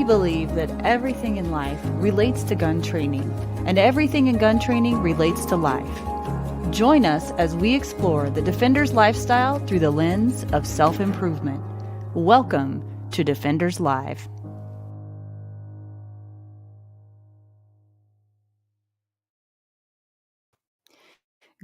believe that everything in life relates to gun training, and everything in gun training relates to life. Join us as we explore the Defender's lifestyle through the lens of self-improvement. Welcome to Defenders Live.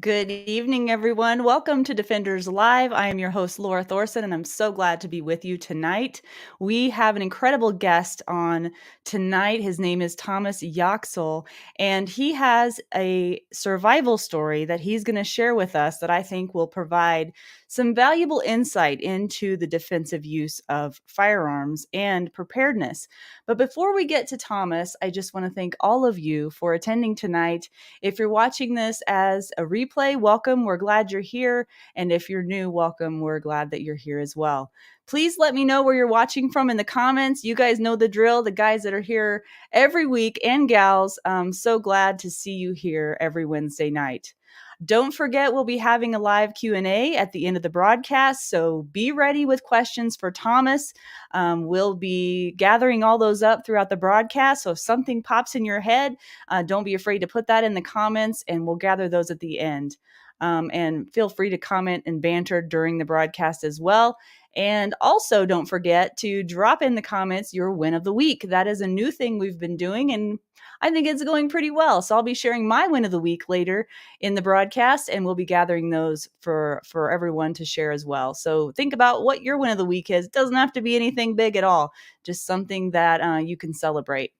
Good evening, everyone. Welcome to Defenders Live. I am your host, Laura Thorson, and I'm so glad to be with you tonight. We have an incredible guest on tonight. His name is Thomas Yoxall, and he has a survival story that he's going to share with us that I think will provide some valuable insight into the defensive use of firearms and preparedness. But before we get to Thomas, I just want to thank all of you for attending tonight. If you're watching this as a replay, welcome. We're glad you're here. And if you're new, welcome. We're glad that you're here as well. Please let me know where you're watching from in the comments. You guys know the drill, the guys that are here every week and gals. I'm so glad to see you here every Wednesday night. Don't forget, we'll be having a live Q&A at the end of the broadcast, so be ready with questions for Thomas. We'll be gathering all those up throughout the broadcast, so if something pops in your head, don't be afraid to put that in the comments, and we'll gather those at the end. And feel free to comment and banter during the broadcast as well. And also, don't forget to drop in the comments your win of the week. That is a new thing we've been doing, and I think it's going pretty well. So I'll be sharing my win of the week later in the broadcast, and we'll be gathering those for everyone to share as well. So think about what your win of the week is. It doesn't have to be anything big at all, just something that you can celebrate.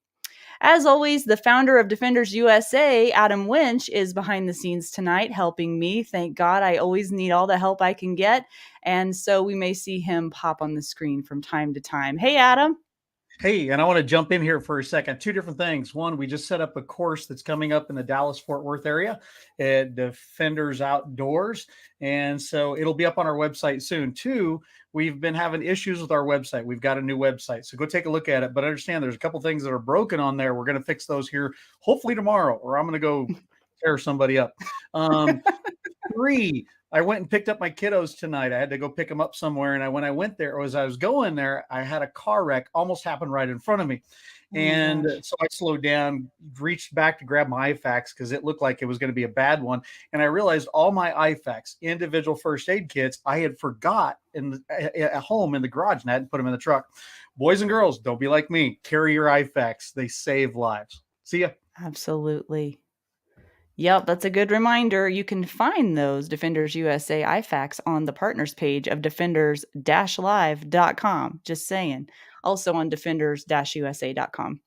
As always, the founder of Defenders USA, Adam Winch, is behind the scenes tonight helping me. Thank God, I always need all the help I can get. And so we may see him pop on the screen from time to time. Hey, Adam. Hey, and I want to jump in here for a second. Two different things. One, we just set up a course that's coming up in the Dallas-Fort Worth area at Defenders Outdoors. And so it'll be up on our website soon. Two, we've been having issues with our website. We've got a new website. So go take a look at it. But understand there's a couple things that are broken on there. We're going to fix those here hopefully tomorrow, or I'm going to go tear somebody up. Three, I went and picked up my kiddos tonight. I had to go pick them up somewhere. And when I went there, as I was going there, I had a car wreck almost happen right in front of me. And so I slowed down, reached back to grab my IFAKs because it looked like it was going to be a bad one. And I realized all my IFAKs, individual first aid kits, I had forgot at home in the garage, and I hadn't put them in the truck. Boys and girls, don't be like me. Carry your IFAKs. They save lives. See ya. Absolutely. Yep, that's a good reminder. You can find those Defenders USA IFAKs on the partners page of defenders-live.com. Just saying. Also on defenders-usa.com.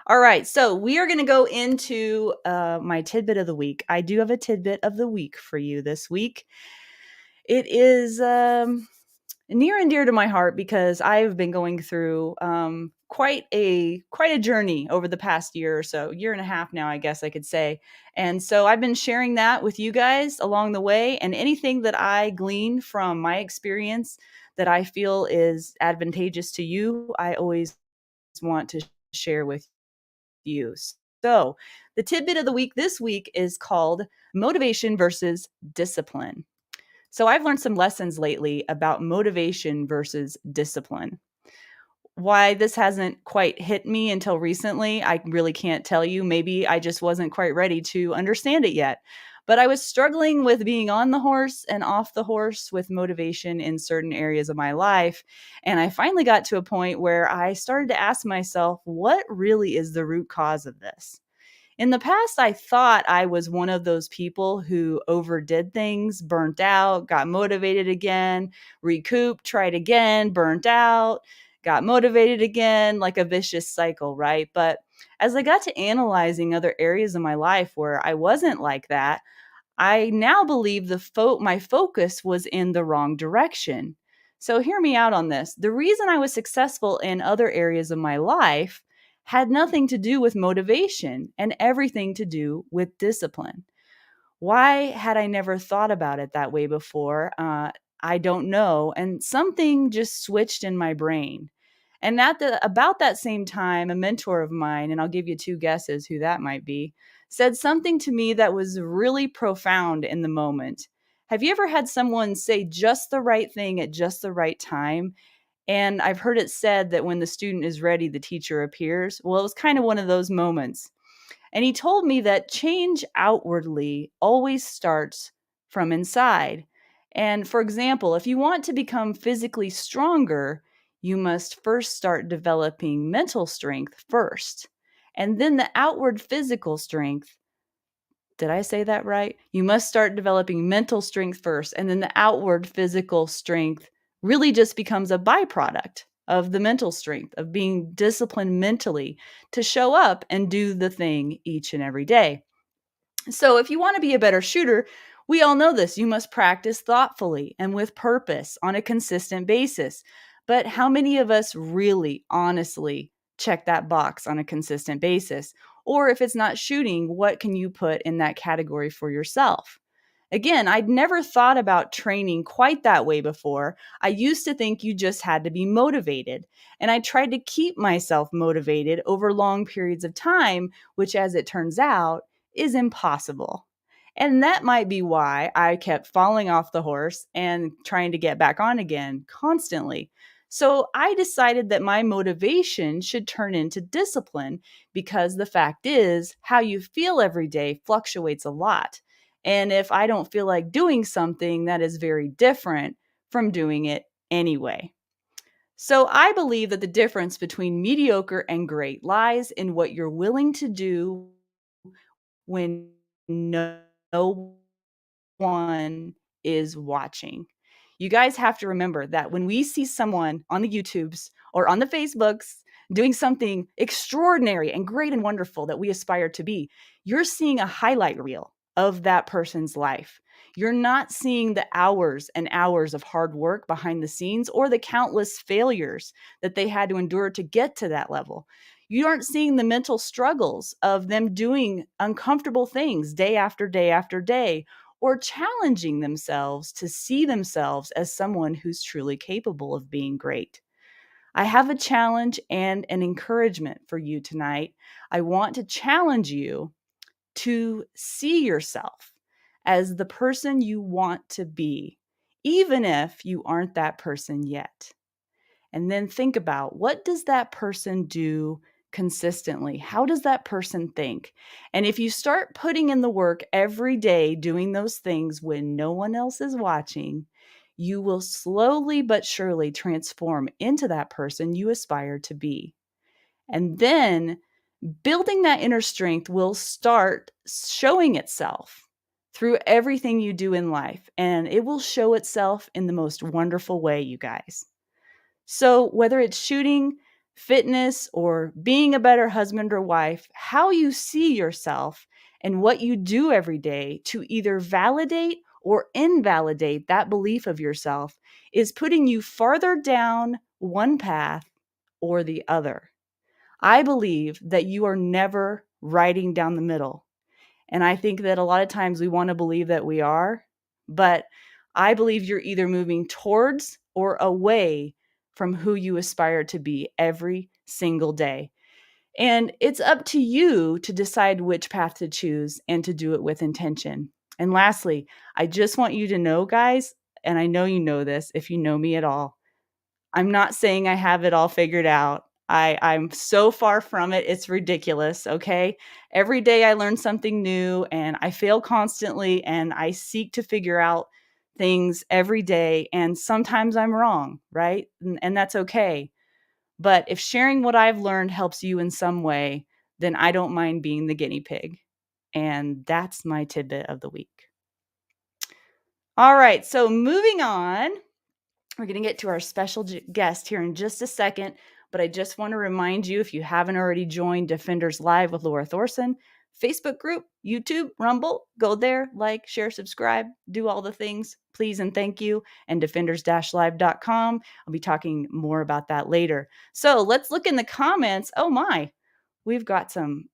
All right, so we are going to go into my tidbit of the week. I do have a tidbit of the week for you this week. It is near and dear to my heart because I've been going through quite a journey over the past year or so, year and a half now, I guess I could say. And so I've been sharing that with you guys along the way, and anything that I glean from my experience that I feel is advantageous to you, I always want to share with you. So the tidbit of the week this week is called Motivation versus Discipline. So I've learned some lessons lately about motivation versus discipline. Why this hasn't quite hit me until recently, I really can't tell you. Maybe I just wasn't quite ready to understand it yet. But I was struggling with being on the horse and off the horse with motivation in certain areas of my life. And I finally got to a point where I started to ask myself, what really is the root cause of this? In the past, I thought I was one of those people who overdid things, burnt out, got motivated again, recouped, tried again, burnt out, got motivated again, like a vicious cycle, right? But as I got to analyzing other areas of my life where I wasn't like that, I now believe my focus was in the wrong direction. So hear me out on this. The reason I was successful in other areas of my life had nothing to do with motivation and everything to do with discipline. Why had I never thought about it that way before? I don't know. And something just switched in my brain. And about that same time, a mentor of mine, and I'll give you two guesses who that might be, said something to me that was really profound in the moment. Have you ever had someone say just the right thing at just the right time? And I've heard it said that when the student is ready, the teacher appears. Well, it was kind of one of those moments. And he told me that change outwardly always starts from inside. And for example, if you want to become physically stronger, you must first start developing mental strength first. And then the outward physical strength, did I say that right? You must start developing mental strength first, and then the outward physical strength really just becomes a byproduct of the mental strength, of being disciplined mentally to show up and do the thing each and every day. So, if you want to be a better shooter, we all know this. You must practice thoughtfully and with purpose on a consistent basis. But how many of us really, honestly, check that box on a consistent basis? Or if it's not shooting, what can you put in that category for yourself? Again, I'd never thought about training quite that way before. I used to think you just had to be motivated. And I tried to keep myself motivated over long periods of time, which, as it turns out, is impossible. And that might be why I kept falling off the horse and trying to get back on again constantly. So I decided that my motivation should turn into discipline because the fact is, how you feel every day fluctuates a lot. And if I don't feel like doing something, that is very different from doing it anyway. So I believe that the difference between mediocre and great lies in what you're willing to do when no one is watching. You guys have to remember that when we see someone on the YouTubes or on the Facebooks doing something extraordinary and great and wonderful that we aspire to be, you're seeing a highlight reel of that person's life. You're not seeing the hours and hours of hard work behind the scenes or the countless failures that they had to endure to get to that level. You aren't seeing the mental struggles of them doing uncomfortable things day after day after day, or challenging themselves to see themselves as someone who's truly capable of being great. I have a challenge and an encouragement for you tonight. I want to challenge you to see yourself as the person you want to be, even if you aren't that person yet. And then think about, what does that person do consistently? How does that person think? And if you start putting in the work every day doing those things when no one else is watching, you will slowly but surely transform into that person you aspire to be. And then building that inner strength will start showing itself through everything you do in life. And it will show itself in the most wonderful way, you guys. So, whether it's shooting, fitness, or being a better husband or wife, how you see yourself and what you do every day to either validate or invalidate that belief of yourself is putting you farther down one path or the other. I believe that you are never riding down the middle. And I think that a lot of times we want to believe that we are, but I believe you're either moving towards or away from who you aspire to be every single day. And it's up to you to decide which path to choose and to do it with intention. And lastly, I just want you to know, guys, and I know you know this if you know me at all, I'm not saying I have it all figured out. I'm so far from it. It's ridiculous. Okay. Every day I learn something new and I fail constantly and I seek to figure out things every day. And sometimes I'm wrong, right? And that's okay. But if sharing what I've learned helps you in some way, then I don't mind being the guinea pig. And that's my tidbit of the week. All right. So moving on. We're going to get to our special guest here in just a second, but I just want to remind you, if you haven't already joined Defenders Live with Laura Thorson, Facebook group, YouTube, Rumble, go there, like, share, subscribe, do all the things, please and thank you, and defenders-live.com. I'll be talking more about that later. So let's look in the comments. Oh my, we've got some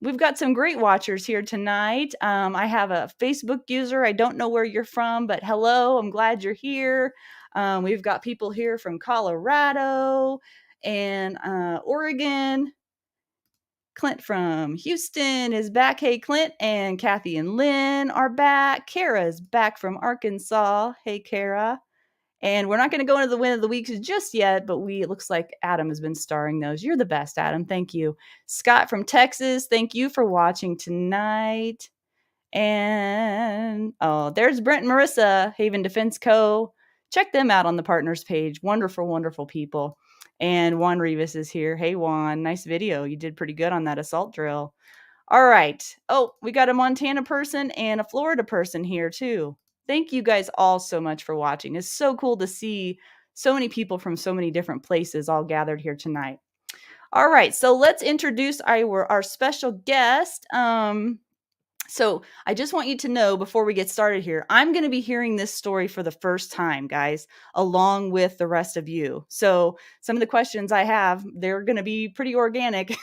great watchers here tonight. I have a Facebook user. I don't know where you're from, but hello, I'm glad you're here. We've got people here from Colorado and Oregon. Clint from Houston is back. Hey, Clint. And Kathy and Lynn are back. Kara's back from Arkansas. Hey, Kara. And we're not going to go into the win of the weeks just yet, but it looks like Adam has been starring those. You're the best, Adam. Thank you. Scott from Texas, thank you for watching tonight. And there's Brent and Marissa, Haven Defense Co. Check them out on the partners page. Wonderful, wonderful people. And Juan Rivas is here. Hey, Juan, nice video. You did pretty good on that assault drill. All right. Oh, we got a Montana person and a Florida person here too. Thank you guys all so much for watching. It's so cool to see so many people from so many different places all gathered here tonight. All right, so let's introduce our special guest. So I just want you to know before we get started here, I'm going to be hearing this story for the first time, guys, along with the rest of you. So some of the questions I have, they're going to be pretty organic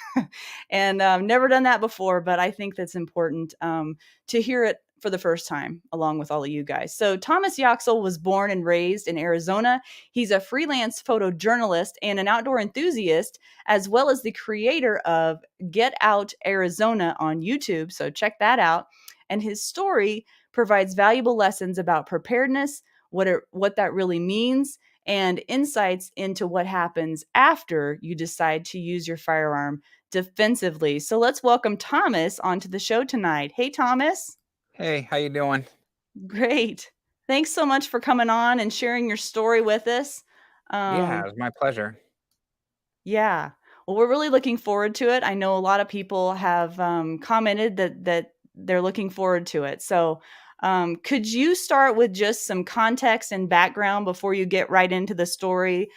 and never done that before, but I think that's important to hear it for the first time along with all of you guys. So Thomas Yoxall was born and raised in Arizona. He's a freelance photojournalist and an outdoor enthusiast, as well as the creator of Get Out Arizona on YouTube. So check that out. And his story provides valuable lessons about preparedness, what that really means, and insights into what happens after you decide to use your firearm defensively. So let's welcome Thomas onto the show tonight. Hey, Thomas. Hey, how you doing? Great. Thanks so much for coming on and sharing your story with us. Yeah, it was my pleasure. Yeah. Well, we're really looking forward to it. I know a lot of people have commented that they're looking forward to it. So, could you start with just some context and background before you get right into the story?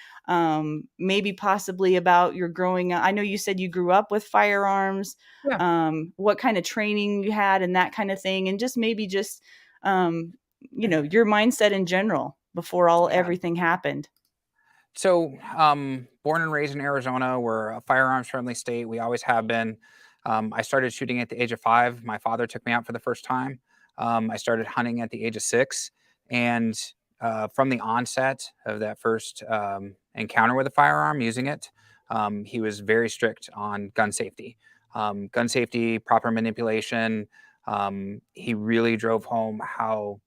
Maybe possibly about your growing up. I know you said you grew up with firearms. Yeah. What kind of training you had and that kind of thing, and just maybe just your mindset in general before Yeah. everything happened. So, born and raised in Arizona, we're a firearms friendly state. We always have been. I started shooting at the age of 5. My father took me out for the first time. I started hunting at the age of 6. And from the onset of that first encounter with a firearm, using it, he was very strict on gun safety, proper manipulation. He really drove home how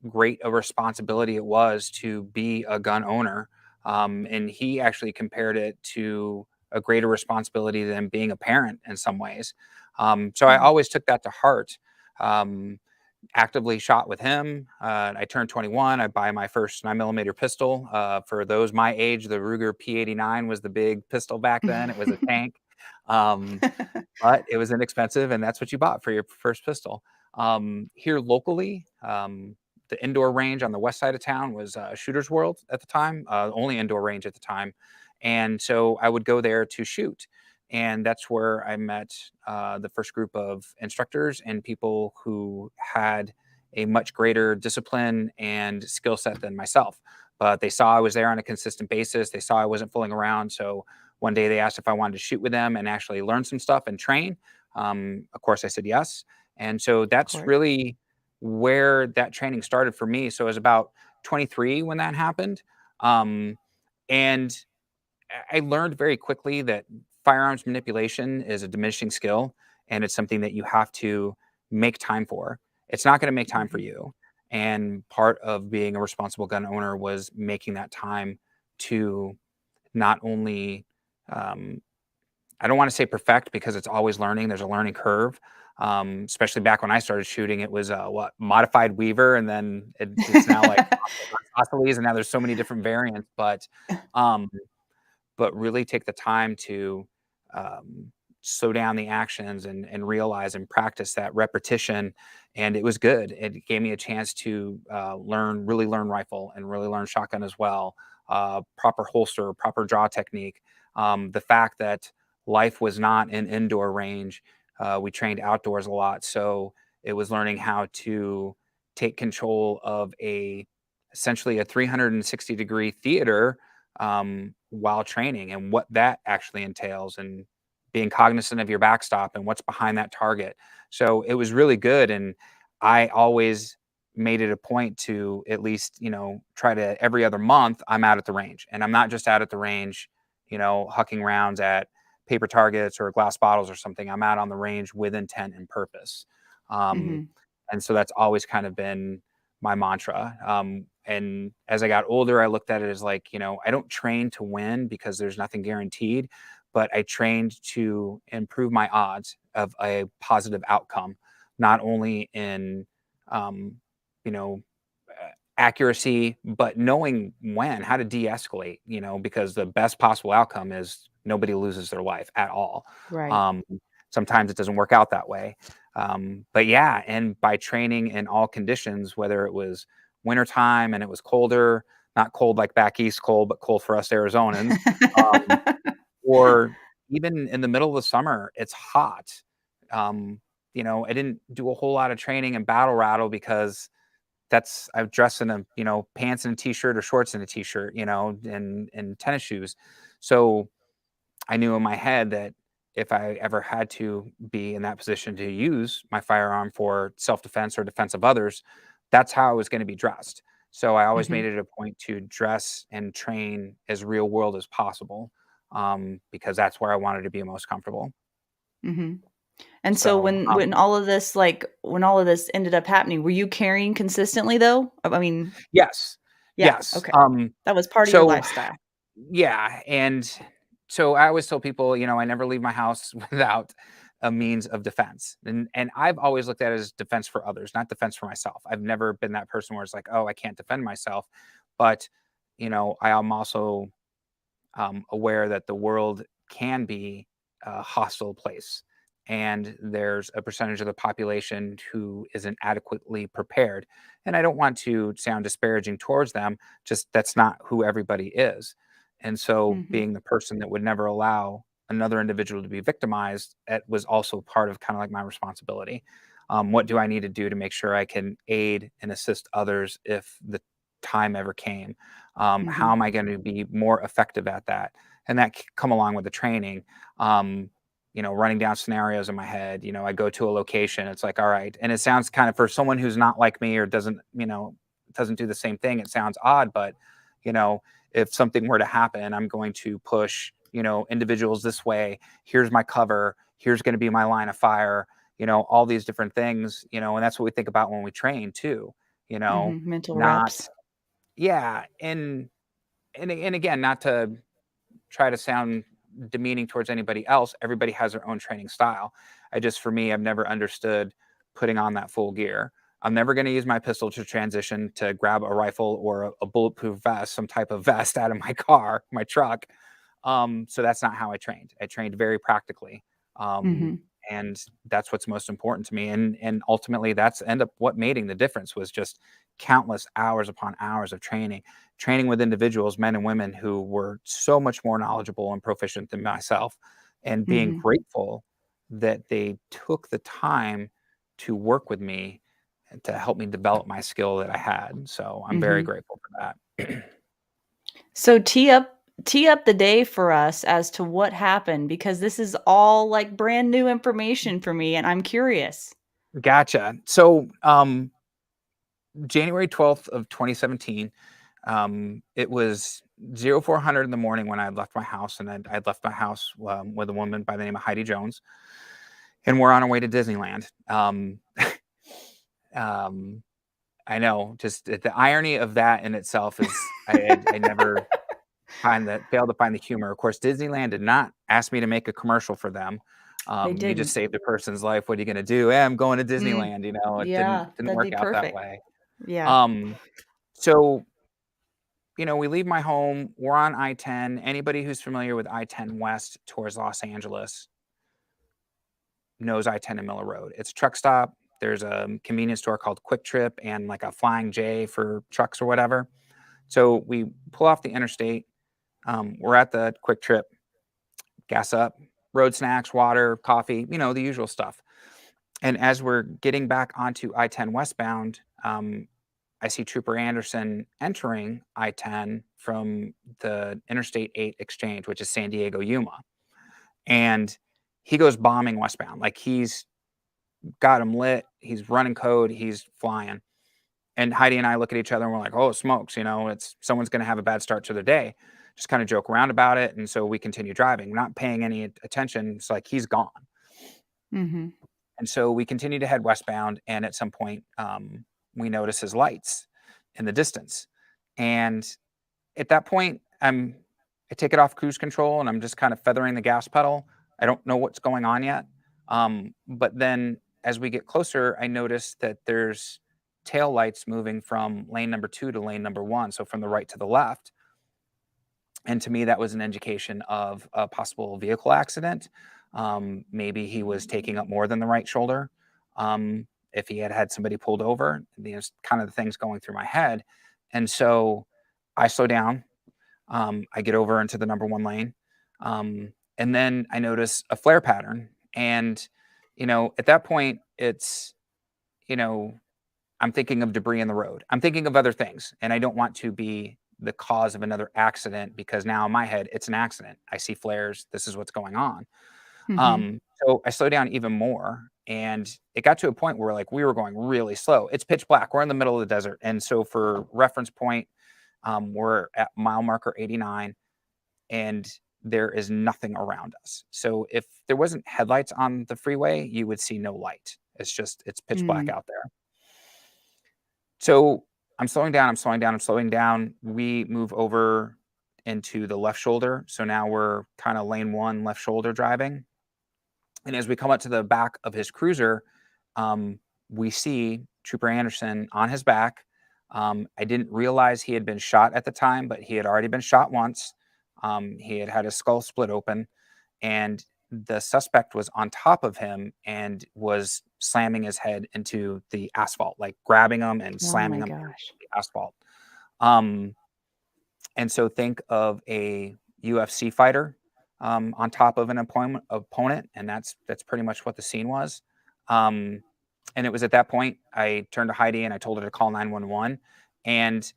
great a responsibility it was to be a gun owner. And he actually compared it to a greater responsibility than being a parent in some ways. So I always took that to heart. Actively shot with him. I turned 21. I buy my first 9mm pistol. For those my age, the Ruger P89 was the big pistol back then. It was a tank. But it was inexpensive, and that's what you bought for your first pistol. Here locally, the indoor range on the west side of town was Shooter's World at the time, only indoor range at the time. And so I would go there to shoot. And that's where I met the first group of instructors and people who had a much greater discipline and skill set than myself. But they saw I was there on a consistent basis. They saw I wasn't fooling around. So one day they asked if I wanted to shoot with them and actually learn some stuff and train. Of course, I said yes. And so that's really where that training started for me. So I was about 23 when that happened. And I learned very quickly that firearms manipulation is a diminishing skill, and it's something that you have to make time for. It's not going to make time for you. And part of being a responsible gun owner was making that time to not only, I don't want to say perfect because it's always learning. There's a learning curve. Especially back when I started shooting, it was modified Weaver, and then it's now like Oscilles, and now there's so many different variants. But really take the time to slow down the actions and realize and practice that repetition. And it was good. It gave me a chance to really learn rifle and really learn shotgun as well. Proper holster, proper draw technique. The fact that life was not an indoor range, we trained outdoors a lot. So it was learning how to take control of essentially a 360-degree theater while training, and what that actually entails, and being cognizant of your backstop and what's behind that target. So it was really good. And I always made it a point to at least, try to every other month I'm out at the range, and I'm not just out at the range, hucking rounds at paper targets or glass bottles or something. I'm out on the range with intent and purpose. And so that's always kind of been my mantra. And as I got older, I looked at it as like, I don't train to win because there's nothing guaranteed, but I trained to improve my odds of a positive outcome, not only in, you know, accuracy, but knowing how to de-escalate, because the best possible outcome is nobody loses their life at all. Right. Sometimes it doesn't work out that way. But yeah, and by training in all conditions, whether it was wintertime and it was colder, not cold like back east cold, but cold for us Arizonans, or even in the middle of the summer, it's hot. I didn't do a whole lot of training in battle rattle because I dress in pants and a t-shirt or shorts and a t-shirt, and tennis shoes. So I knew in my head that if I ever had to be in that position to use my firearm for self-defense or defense of others, that's how I was going to be dressed. So I always made it a point to dress and train as real world as possible, because that's where I wanted to be most comfortable. And so when all of this ended up happening, were you carrying consistently though? I mean, yes. yeah, Yes. okay. That was part of your lifestyle. Yeah. And so I always tell people, I never leave my house without a means of defense. And I've always looked at it as defense for others, not defense for myself. I've never been that person where it's like, oh, I can't defend myself. But, I am also aware that the world can be a hostile place. And there's a percentage of the population who isn't adequately prepared. And I don't want to sound disparaging towards them, just that's not who everybody is. And so being the person that would never allow another individual to be victimized, it was also part of kind of like my responsibility. What do I need to do to make sure I can aid and assist others if the time ever came? How am I going to be more effective at that? And that come along with the training. Running down scenarios in my head. I go to a location. It's like, all right, and it sounds kind of, for someone who's not like me or doesn't do the same thing, it sounds odd, but if something were to happen, I'm going to push individuals this way. Here's my cover. Here's going to be my line of fire. All these different things. And that's what we think about when we train too. Mental Not reps. Yeah, and again, not to try to sound demeaning towards anybody else. Everybody has their own training style. For me, I've never understood putting on that full gear. I'm never going to use my pistol to transition to grab a rifle or a bulletproof vest, some type of vest out of my car, my truck. So that's not how I trained. I trained very practically. And that's what's most important to me. And ultimately that's what made the difference was just countless hours upon hours of training with individuals, men and women who were so much more knowledgeable and proficient than myself, and being grateful that they took the time to work with me and to help me develop my skill that I had. So I'm very grateful for that. So tee up the day for us as to what happened, because this is all like brand new information for me and I'm curious. Gotcha. So January 12th of 2017, it was 0400 in the morning when I had left my house, and I'd left my house with a woman by the name of Heidi Jones, and we're on our way to Disneyland. I know, just the irony of that in itself is I never failed to find the humor. Of course, Disneyland did not ask me to make a commercial for them. You just saved a person's life. What are you going to do? Hey, I'm going to Disneyland. It Yeah, didn't that'd work be out that perfect. way. Yeah. So, we leave my home. We're on I-10. Anybody who's familiar with I-10 West towards Los Angeles knows I-10 and Miller Road. It's a truck stop. There's a convenience store called Quick Trip and like a Flying J for trucks or whatever. So we pull off the interstate. We're at the Quick Trip, gas up, road snacks, water, coffee, the usual stuff. And as we're getting back onto I-10 westbound, I see Trooper Anderson entering I-10 from the Interstate 8 exchange, which is San Diego, Yuma. And he goes bombing westbound. Like he's got him lit. He's running code. He's flying. And Heidi and I look at each other and we're like, oh, smokes, it's someone's going to have a bad start to their day. Just kind of joke around about it. And so we continue driving, not paying any attention. It's like he's gone. And so we continue to head westbound. And at some point, we notice his lights in the distance. And at that point, I take it off cruise control and I'm just kind of feathering the gas pedal. I don't know what's going on yet. But then as we get closer, I notice that there's tail lights moving from lane number 2 to lane number 1. So from the right to the left. And to me, that was an indication of a possible vehicle accident. Maybe he was taking up more than the right shoulder. If he had had somebody pulled over, kind of the things going through my head. And so I slow down. I get over into the number 1 lane. And then I notice a flare pattern. And, at that point, it's, I'm thinking of debris in the road. I'm thinking of other things. And I don't want to be the cause of another accident because now in my head, it's an accident. I see flares. This is what's going on. So I slow down even more. And it got to a point where we were going really slow. It's pitch black. We're in the middle of the desert. And so for reference point, we're at mile marker 89 and there is nothing around us. So if there wasn't headlights on the freeway, you would see no light. It's pitch black out there. So I'm slowing down. We move over into the left shoulder. So now we're kind of lane 1 left shoulder driving. And as we come up to the back of his cruiser, we see Trooper Anderson on his back. I didn't realize he had been shot at the time, but he had already been shot once. He had had his skull split open, and the suspect was on top of him and was slamming his head into the asphalt, like grabbing him and slamming him into the asphalt. And so think of a UFC fighter on top of an opponent, and that's pretty much what the scene was. And it was at that point I turned to Heidi and I told her to call 911, and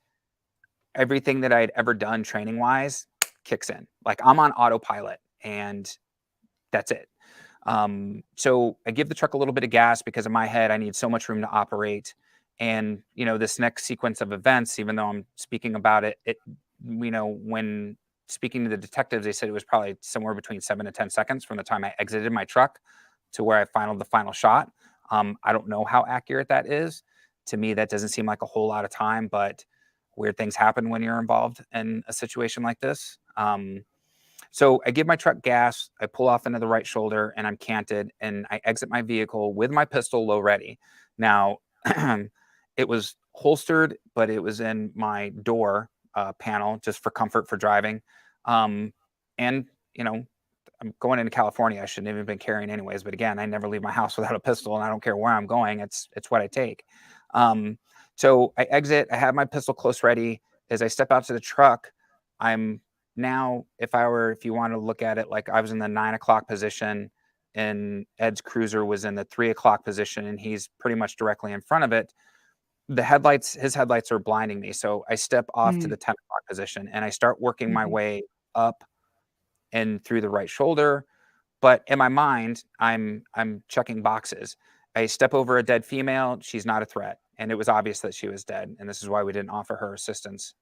everything that I'd ever done training wise kicks in. Like I'm on autopilot and that's it. So I give the truck a little bit of gas because in my head, I need so much room to operate. And, this next sequence of events, even though I'm speaking about it, when speaking to the detectives, they said it was probably somewhere between 7 to 10 seconds from the time I exited my truck to where I the final shot. I don't know how accurate that is. To me, that doesn't seem like a whole lot of time, but weird things happen when you're involved in a situation like this. So I give my truck gas, I pull off into the right shoulder, and I'm canted, and I exit my vehicle with my pistol low ready. Now, it was holstered, but it was in my door panel just for comfort for driving. And, I'm going into California. I shouldn't have even been carrying anyways. But again, I never leave my house without a pistol, and I don't care where I'm going. It's what I take. So I exit. I have my pistol close ready. As I step out to the truck, I'm now, if you want to look at it, like I was in the 9 o'clock position and Ed's cruiser was in the 3 o'clock position and he's pretty much directly in front of it. His headlights are blinding me. So I step off to the 10 o'clock position and I start working my way up and through the right shoulder. But in my mind, I'm checking boxes. I step over a dead female. She's not a threat. And it was obvious that she was dead. And this is why we didn't offer her assistance.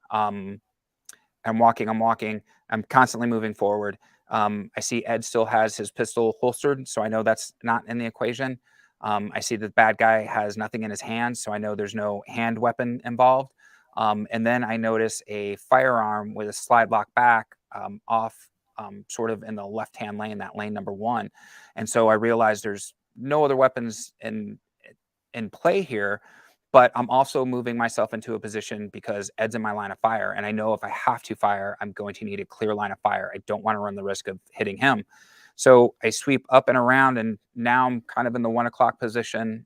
I'm walking. I'm constantly moving forward. I see Ed still has his pistol holstered, so I know that's not in the equation. I see the bad guy has nothing in his hands, so I know there's no hand weapon involved. And then I notice a firearm with a slide lock back off sort of in the left-hand lane, that lane number 1. And so I realize there's no other weapons in play here. But I'm also moving myself into a position because Ed's in my line of fire. And I know if I have to fire, I'm going to need a clear line of fire. I don't want to run the risk of hitting him. So I sweep up and around, and now I'm kind of in the 1 o'clock position.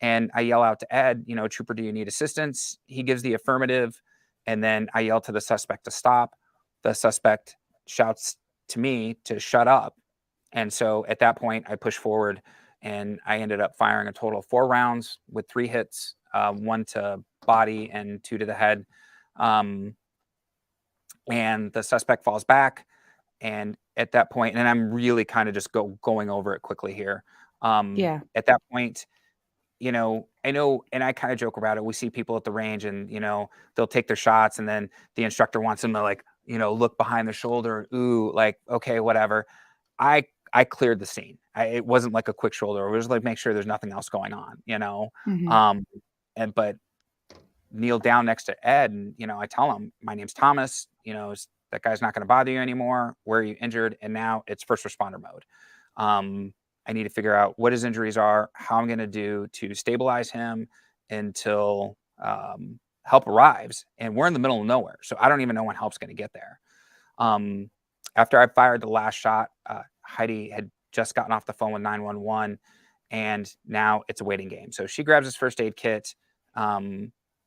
And I yell out to Ed, Trooper, do you need assistance? He gives the affirmative. And then I yell to the suspect to stop. The suspect shouts to me to shut up. And so at that point, I push forward. And I ended up firing a total of 4 rounds with 3 hits, 1 to body and 2 to the head. And the suspect falls back. And at that point, and I'm really kind of just going over it quickly here. At that point, I know, and I kind of joke about it. We see people at the range and, they'll take their shots and then the instructor wants them to look behind their shoulder. Ooh, okay, whatever. I cleared the scene. It wasn't like a quick shoulder. It was make sure there's nothing else going on, but kneel down next to Ed, and I tell him, my name's Thomas. That guy's not going to bother you anymore. Where are you injured? And now it's first responder mode. I need to figure out what his injuries are, how I'm going to do to stabilize him until help arrives. And we're in the middle of nowhere, so I don't even know when help's going to get there. After I fired the last shot, Heidi had just gotten off the phone with 911, and now it's a waiting game. So she grabs his first aid kit.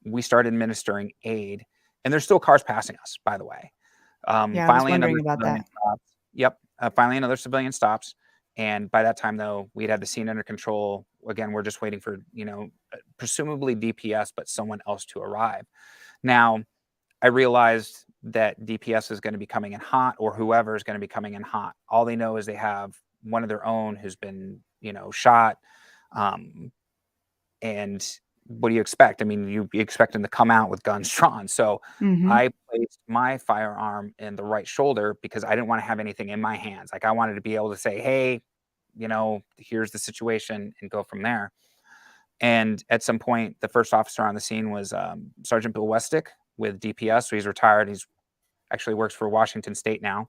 We start administering aid, and there's still cars passing us, by the way. Yeah, I was wondering about that. Stops. Yep. Finally, another civilian stops. And by that time, though, we'd had the scene under control. Again, we're just waiting for, presumably DPS, but someone else to arrive. Now, I realized that DPS is going to be coming in hot, or whoever is going to be coming in hot. All they know is they have one of their own who's been, shot. And what do you expect? I mean, you expect them to come out with guns drawn. So I placed my firearm in the right shoulder because I didn't want to have anything in my hands. Like, I wanted to be able to say, hey, here's the situation, and go from there. And at some point, the first officer on the scene was Sergeant Bill Westick with DPS. So he's retired. He's actually works for Washington State now.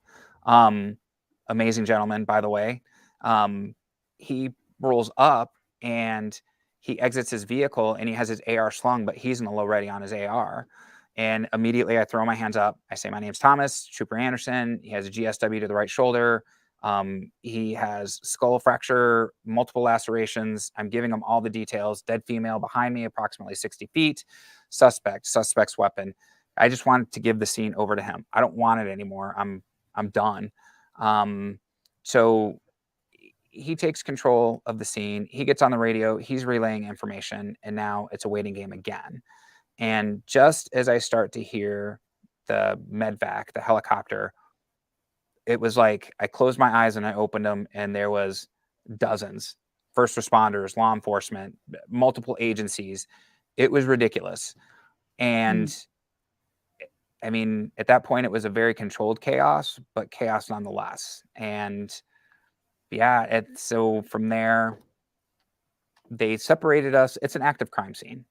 Amazing gentleman, by the way. He rolls up and he exits his vehicle, and he has his AR slung, but he's in the low ready on his AR. And immediately I throw my hands up. I say, my name's Thomas, Trooper Anderson. He has a GSW to the right shoulder. He has skull fracture, multiple lacerations. I'm giving him all the details. Dead female behind me, approximately 60 feet. Suspect's weapon. I just wanted to give the scene over to him. I don't want it anymore. I'm done. So he takes control of the scene. He gets on the radio. He's relaying information, and now it's a waiting game again. And just as I start to hear the medvac, the helicopter, it was like I closed my eyes and I opened them, and there was dozens, first responders, law enforcement, multiple agencies. It was ridiculous. And I mean, at that point, it was a very controlled chaos, but chaos nonetheless. And yeah, so from there, they separated us. It's an active crime scene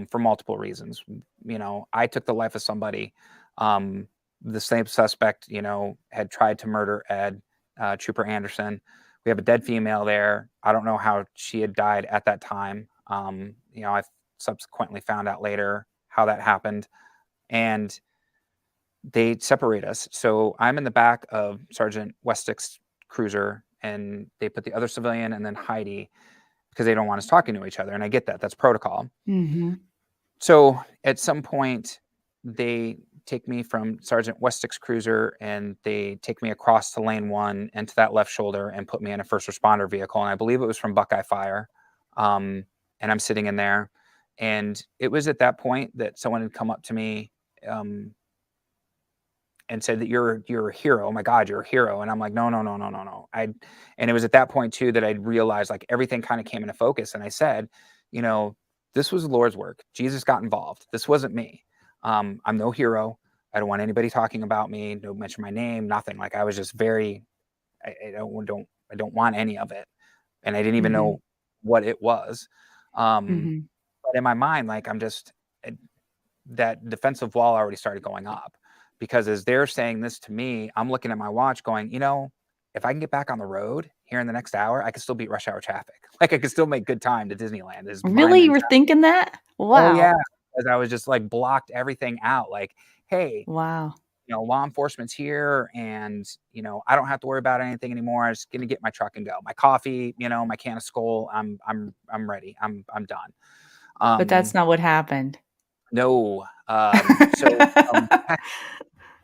for multiple reasons. I took the life of somebody. The same suspect, had tried to murder Ed, Trooper Anderson. We have a dead female there. I don't know how she had died at that time. I subsequently found out later how that happened. And they separate us. So I'm in the back of Sergeant Westick's cruiser, and they put the other civilian and then Heidi because they don't want us talking to each other. And I get that. That's protocol. So at some point, they take me from Sergeant Westick's cruiser, and they take me across to lane 1 and to that left shoulder and put me in a first responder vehicle. And I believe it was from Buckeye Fire. And I'm sitting in there. And it was at that point that someone had come up to me and said that you're a hero. Oh my God, you're a hero. And I'm like, no. And it was at that point too that I realized, like, everything kind of came into focus. And I said, this was the Lord's work. Jesus got involved. This wasn't me. I'm no hero. I don't want anybody talking about me. Don't mention my name, nothing. Like, I was just I don't want any of it. And I didn't even know what it was. But in my mind, like, that defensive wall already started going up. Because as they're saying this to me, I'm looking at my watch going, if I can get back on the road here in the next hour, I can still beat rush hour traffic. Like, I could still make good time to Disneyland. Really? You were thinking that? Wow. Oh, yeah. Because I was just like blocked everything out. Like, hey, wow. Law enforcement's here, and, I don't have to worry about anything anymore. I'm just going to get my truck and go. My coffee, my can of Skull, I'm ready. I'm done. But that's not what happened. No. So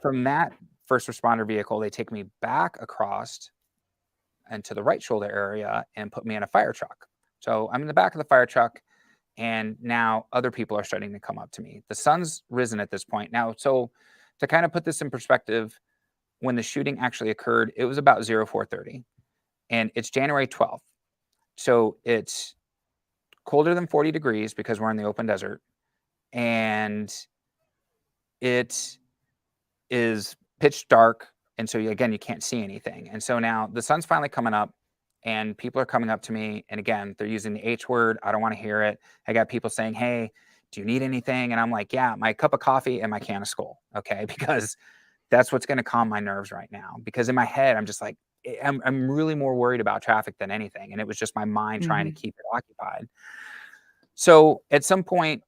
from that first responder vehicle, they take me back across and to the right shoulder area and put me in a fire truck. So I'm in the back of the fire truck, and now other people are starting to come up to me. The sun's risen at this point. Now, so to kind of put this in perspective, when the shooting actually occurred, it was about 04:30, and it's January 12th. So it's colder than 40 degrees because we're in the open desert, and it is pitch dark. And so again, you can't see anything. And so now the sun's finally coming up, and people are coming up to me. And again, they're using the H word. I don't want to hear it. I got people saying, hey, do you need anything? And I'm like, yeah, my cup of coffee and my can of Skull. Okay. Because that's what's going to calm my nerves right now. Because in my head, I'm just like, I'm really more worried about traffic than anything. And it was just my mind trying to keep it occupied. So at some point,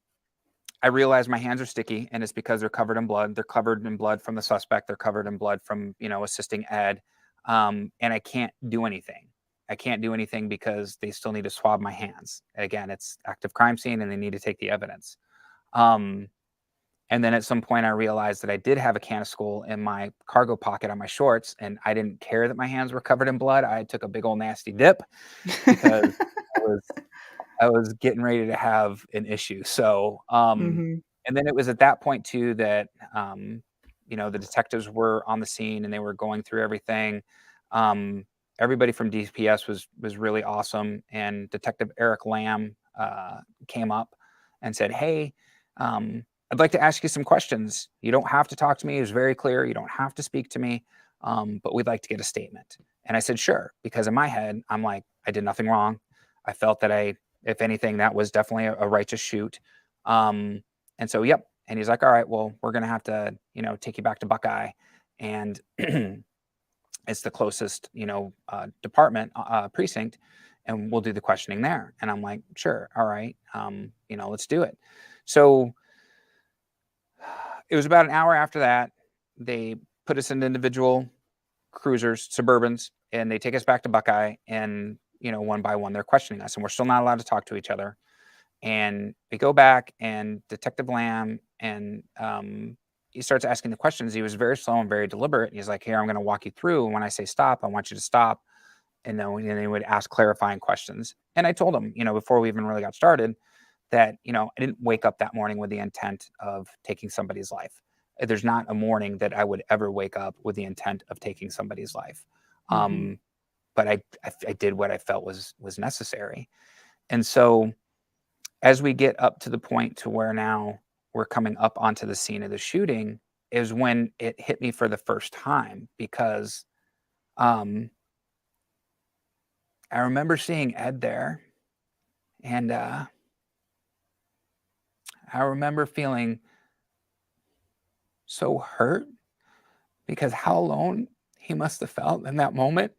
I realize my hands are sticky, and it's because they're covered in blood. They're covered in blood from the suspect. They're covered in blood from, assisting Ed. And I can't do anything. I can't do anything because they still need to swab my hands. Again, it's active crime scene, and they need to take the evidence. And then at some point, I realized that I did have a can of Skull in my cargo pocket on my shorts, and I didn't care that my hands were covered in blood. I took a big old nasty dip because I was getting ready to have an issue. So, and then it was at that point too that, the detectives were on the scene and they were going through everything. Everybody from DPS was really awesome. And Detective Eric Lamb came up and said, "Hey, I'd like to ask you some questions. You don't have to talk to me. It was very clear. You don't have to speak to me, but we'd like to get a statement." And I said, "Sure," because in my head, I'm like, I did nothing wrong. I felt that if anything, that was definitely a righteous shoot. And so, yep. And he's like, "All right, well, we're going to have to, take you back to Buckeye. And it's the closest, department, precinct, and we'll do the questioning there." And I'm like, "Sure. All right. Let's do it." So it was about an hour after that. They put us in individual cruisers, Suburbans, and they take us back to Buckeye, and, one by one, they're questioning us, and we're still not allowed to talk to each other. And we go back, and Detective Lamb, and he starts asking the questions. He was very slow and very deliberate. He's like, "Here, I'm going to walk you through. And when I say stop, I want you to stop." And then they would ask clarifying questions. And I told him, before we even really got started, that, I didn't wake up that morning with the intent of taking somebody's life. There's not a morning that I would ever wake up with the intent of taking somebody's life. But I did what I felt was necessary. And so as we get up to the point to where now we're coming up onto the scene of the shooting is when it hit me for the first time, because I remember seeing Ed there, and I remember feeling so hurt, because how alone he must have felt in that moment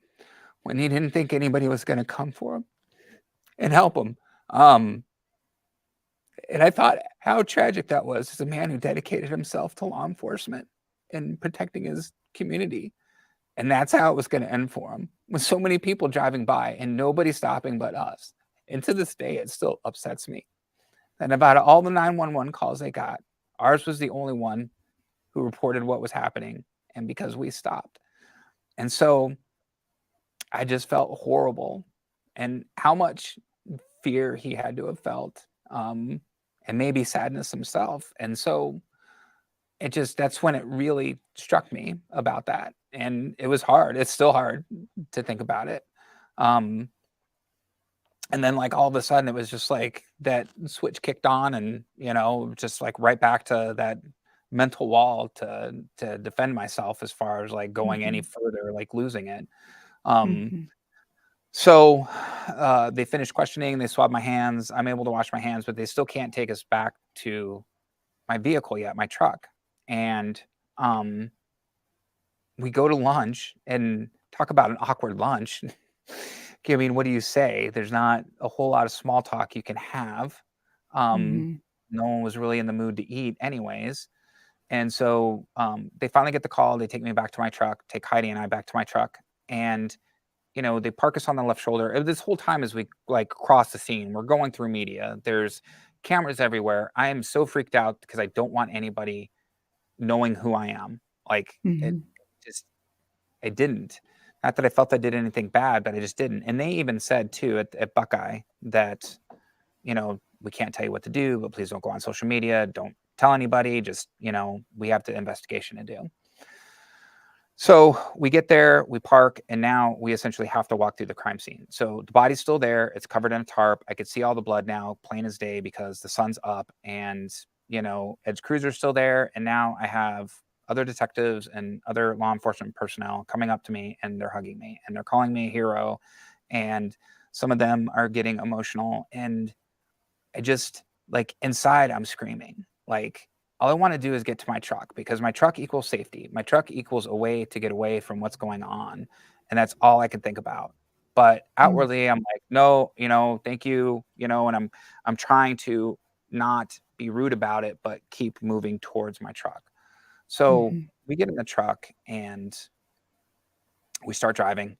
when he didn't think anybody was going to come for him and help him. And I thought how tragic that was, as a man who dedicated himself to law enforcement and protecting his community. And that's how it was going to end for him, with so many people driving by and nobody stopping but us. And to this day, it still upsets me that about all the 911 calls they got, ours was the only one who reported what was happening, and because we stopped. And so I just felt horrible, and how much fear he had to have felt, and maybe sadness himself. And so that's when it really struck me about that. And it was hard. It's still hard to think about it. And then, like, all of a sudden it was just like that switch kicked on, and, just like right back to that mental wall to defend myself, as far as like going any further, like losing it. So they finished questioning, they swabbed my hands. I'm able to wash my hands, but they still can't take us back to my vehicle yet, my truck. And we go to lunch, and talk about an awkward lunch. I mean, what do you say? There's not a whole lot of small talk you can have. No one was really in the mood to eat anyways. And so they finally get the call. They take me back to my truck, take Heidi and I back to my truck. And, they park us on the left shoulder. This whole time as we like cross the scene, we're going through media. There's cameras everywhere. I am so freaked out because I don't want anybody knowing who I am. Like, I didn't. Not that I felt I did anything bad, but I just didn't. And they even said too at Buckeye that, we can't tell you what to do, but please don't go on social media. Don't tell anybody. Just, we have the investigation to do. So we get there, we park, and now we essentially have to walk through the crime scene. So the body's still there. It's covered in a tarp. I could see all the blood now, plain as day, because the sun's up, and, Ed's cruiser's still there. And now I have other detectives and other law enforcement personnel coming up to me, and they're hugging me, and they're calling me a hero. And some of them are getting emotional. And like inside I'm screaming. Like all I want to do is get to my truck, because my truck equals safety. My truck equals a way to get away from what's going on. And that's all I can think about. But outwardly I'm like, no, thank you, and I'm trying to not be rude about it, but keep moving towards my truck. So we get in the truck and we start driving.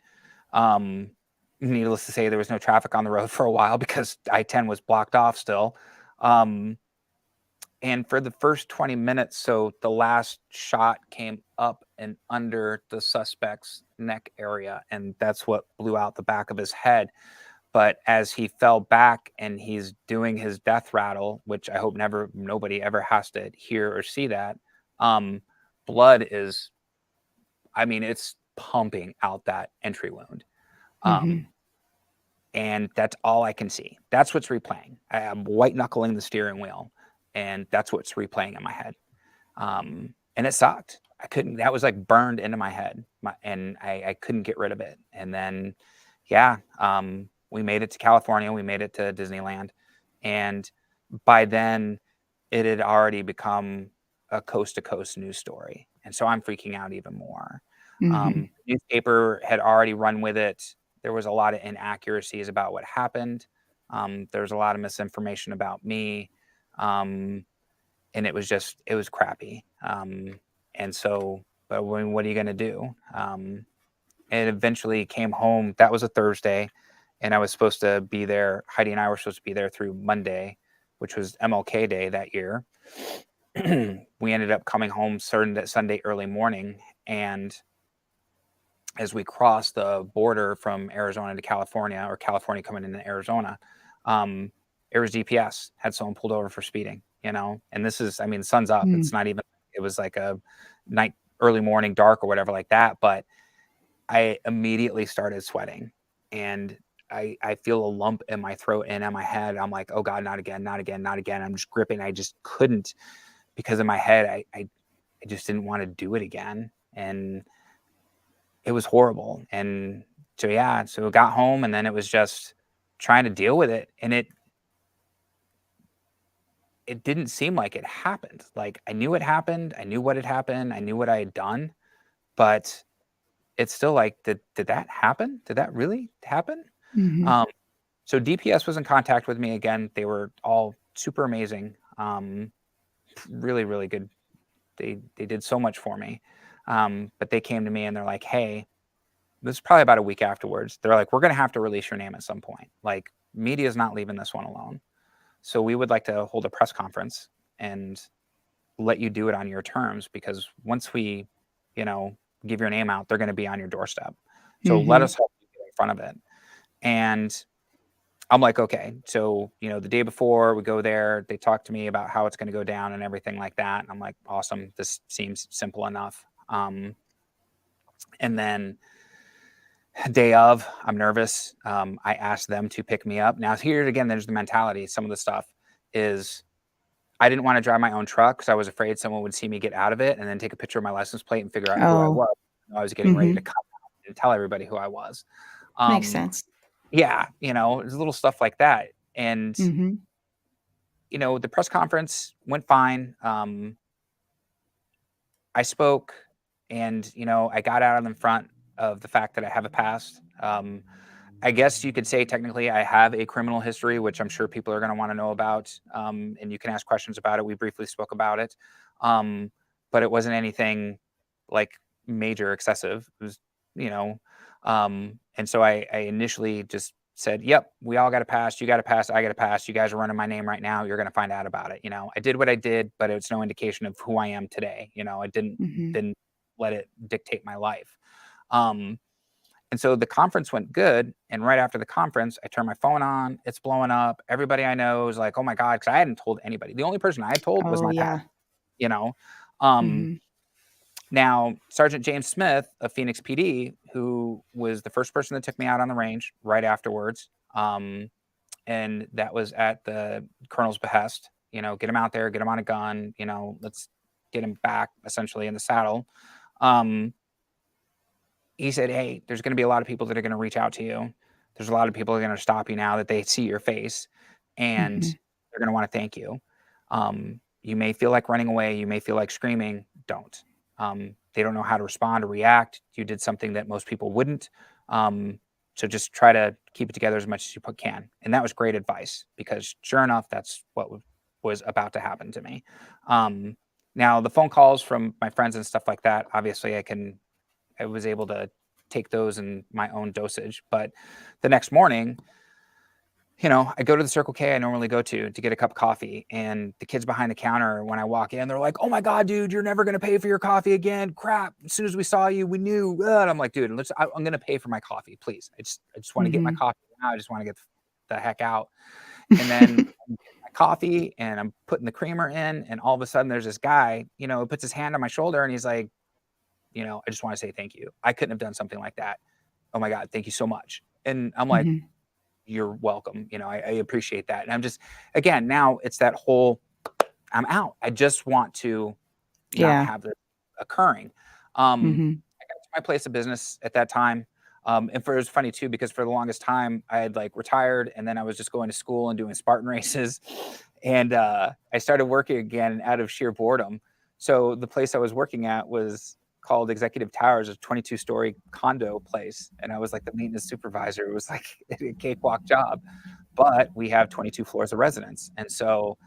Needless to say, there was no traffic on the road for a while because I-10 was blocked off still. And for the first 20 minutes, so the last shot came up and under the suspect's neck area, and that's what blew out the back of his head. But as he fell back and he's doing his death rattle, which I hope nobody ever has to hear or see that, blood is, it's pumping out that entry wound. And that's all I can see. That's what's replaying. I am white knuckling the steering wheel, and that's what's replaying in my head. And it sucked. That was like burned into my head, and I couldn't get rid of it. And then, we made it to California. We made it to Disneyland. And by then it had already become a coast to coast news story. And so I'm freaking out even more. Newspaper had already run with it. There was a lot of inaccuracies about what happened. There was a lot of misinformation about me. And it was crappy. And so, but what are you going to do? It eventually came home. That was a Thursday, and I was supposed to be there. Heidi and I were supposed to be there through Monday, which was MLK Day that year. We ended up coming home Sunday early morning, and as we crossed the border from Arizona to California, or California coming into Arizona, Arizona GPS had someone pulled over for speeding, and this is, the sun's up. It's not even, it was like a night, early morning, dark or whatever like that. But I immediately started sweating, and I feel a lump in my throat and in my head. I'm like, oh God, not again, not again, not again. I'm just gripping. I just couldn't, because in my head, I just didn't want to do it again. And it was horrible. And so, so I got home, and then it was just trying to deal with it. And it didn't seem like it happened. Like, I knew it happened. I knew what had happened. I knew what I had done, but it's still like, did that happen? Did that really happen? So DPS was in contact with me again. They were all super amazing. Really, really good. They did so much for me. But they came to me and they're like, hey, this is probably about a week afterwards. They're like, we're going to have to release your name at some point. Like, media is not leaving this one alone. So we would like to hold a press conference and let you do it on your terms, because once we, give your name out, they're going to be on your doorstep. So let us help you get in front of it. And I'm like, okay. So, the day before we go there, they talk to me about how it's going to go down and everything like that. And I'm like, awesome. This seems simple enough. And then day of, I'm nervous. I asked them to pick me up. Now here again, there's the mentality. Some of the stuff is, I didn't want to drive my own truck because I was afraid someone would see me get out of it and then take a picture of my license plate and figure out who I was. I was getting ready to come out and tell everybody who I was. Makes sense. Yeah, there's little stuff like that. And, the press conference went fine. I spoke, and, I got out in front of the fact that I have a past. I guess you could say technically I have a criminal history, which I'm sure people are going to want to know about. And you can ask questions about it. We briefly spoke about it. But it wasn't anything like major excessive. It was, and so I initially just said, yep, we all got a pass. You got a pass. I got a pass. You guys are running my name right now. You're going to find out about it. I did what I did, but it's no indication of who I am today. I didn't let it dictate my life. And so the conference went good. And right after the conference, I turned my phone on. It's blowing up. Everybody I know is like, oh my God, because I hadn't told anybody. The only person I had told was my past, Now, Sergeant James Smith of Phoenix PD, who was the first person that took me out on the range right afterwards, and that was at the colonel's behest, get him out there, get him on a gun, let's get him back essentially in the saddle. He said, hey, there's going to be a lot of people that are going to reach out to you. There's a lot of people that are going to stop you now that they see your face. And they're going to want to thank you. You may feel like running away. You may feel like screaming. Don't. They don't know how to respond or react. You did something that most people wouldn't. So just try to keep it together as much as you can. And that was great advice, because sure enough, that's what was about to happen to me. Now, the phone calls from my friends and stuff like that, obviously I was able to take those in my own dosage. But the next morning, I go to the Circle K I normally go to get a cup of coffee, and the kids behind the counter, when I walk in, they're like, "Oh my God, dude, you're never going to pay for your coffee again. Crap. As soon as we saw you, we knew." And I'm like, dude, I'm going to pay for my coffee, please. I just want to get my coffee now. I just want to get the heck out. And then I'm getting my coffee and I'm putting the creamer in, and all of a sudden there's this guy, who puts his hand on my shoulder and he's like, I just want to say thank you. I couldn't have done something like that. Oh my God, thank you so much. And I'm like, you're welcome. I appreciate that. And I'm just, again, now it's that whole, I'm out. I just want to not have this occurring. I got to my place of business at that time. And it was funny too, because for the longest time I had retired, and then I was just going to school and doing Spartan races. And I started working again out of sheer boredom. So the place I was working at was called Executive Towers, a 22-story condo place. And I was like the maintenance supervisor. It was like a cakewalk job, but we have 22 floors of residence. And so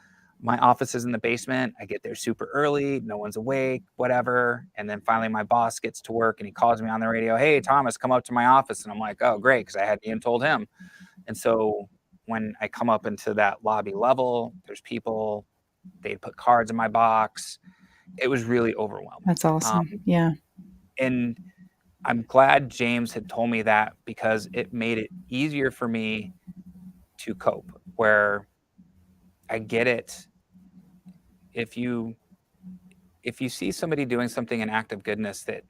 my office is in the basement. I get there super early. No one's awake, whatever. And then finally my boss gets to work and he calls me on the radio. "Hey, Thomas, come up to my office." And I'm like, "Oh, great." Cause I hadn't even told him. And so when I come up into that lobby level, there's people, they'd put cards in my box. It was really overwhelming. That's awesome. Yeah. And I'm glad James had told me that, because it made it easier for me to cope, where I get it. If you see somebody doing something, an act of goodness that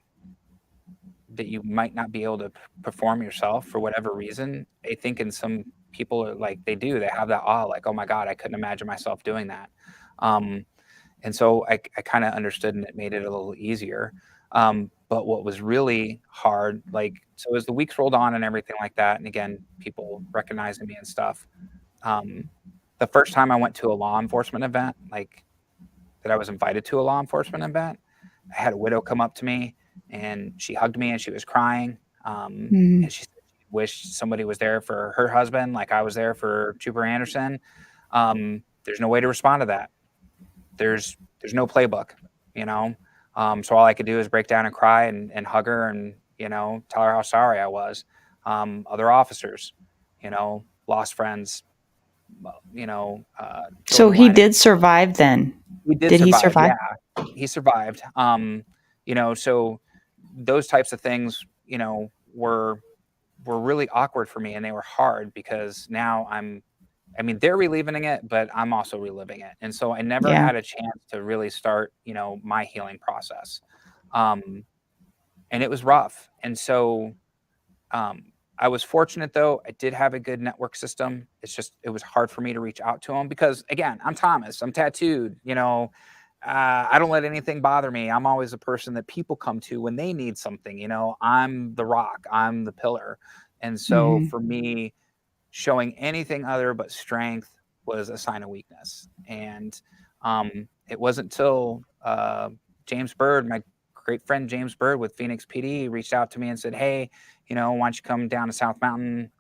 you might not be able to perform yourself for whatever reason, I think in some people are like, they have that awe, like, "Oh my God, I couldn't imagine myself doing that." And so I kind of understood, and it made it a little easier. But what was really hard, so as the weeks rolled on and everything like that, and again, people recognizing me and stuff, the first time I went to a law enforcement event, that I was invited to a law enforcement event, I had a widow come up to me, and she hugged me and she was crying. And she said she wished somebody was there for her husband, like I was there for Trooper Anderson. There's no way to respond to that. There's no playbook, so all I could do is break down and cry and hug her and, tell her how sorry I was. Other officers, lost friends, So he did survive then? Did he survive? Yeah, he survived. So those types of things, were really awkward for me, and they were hard, because now they're reliving it, but I'm also reliving it. And so I never had a chance to really start, my healing process. And it was rough. And so I was fortunate, though. I did have a good network system. It's just, it was hard for me to reach out to them, because again, I'm Thomas, I'm tattooed, I don't let anything bother me. I'm always a person that people come to when they need something, I'm the rock, I'm the pillar. And so for me, showing anything other but strength was a sign of weakness. And it wasn't till James Bird, my great friend James Bird with Phoenix PD, reached out to me and said, "Hey, why don't you come down to South Mountain,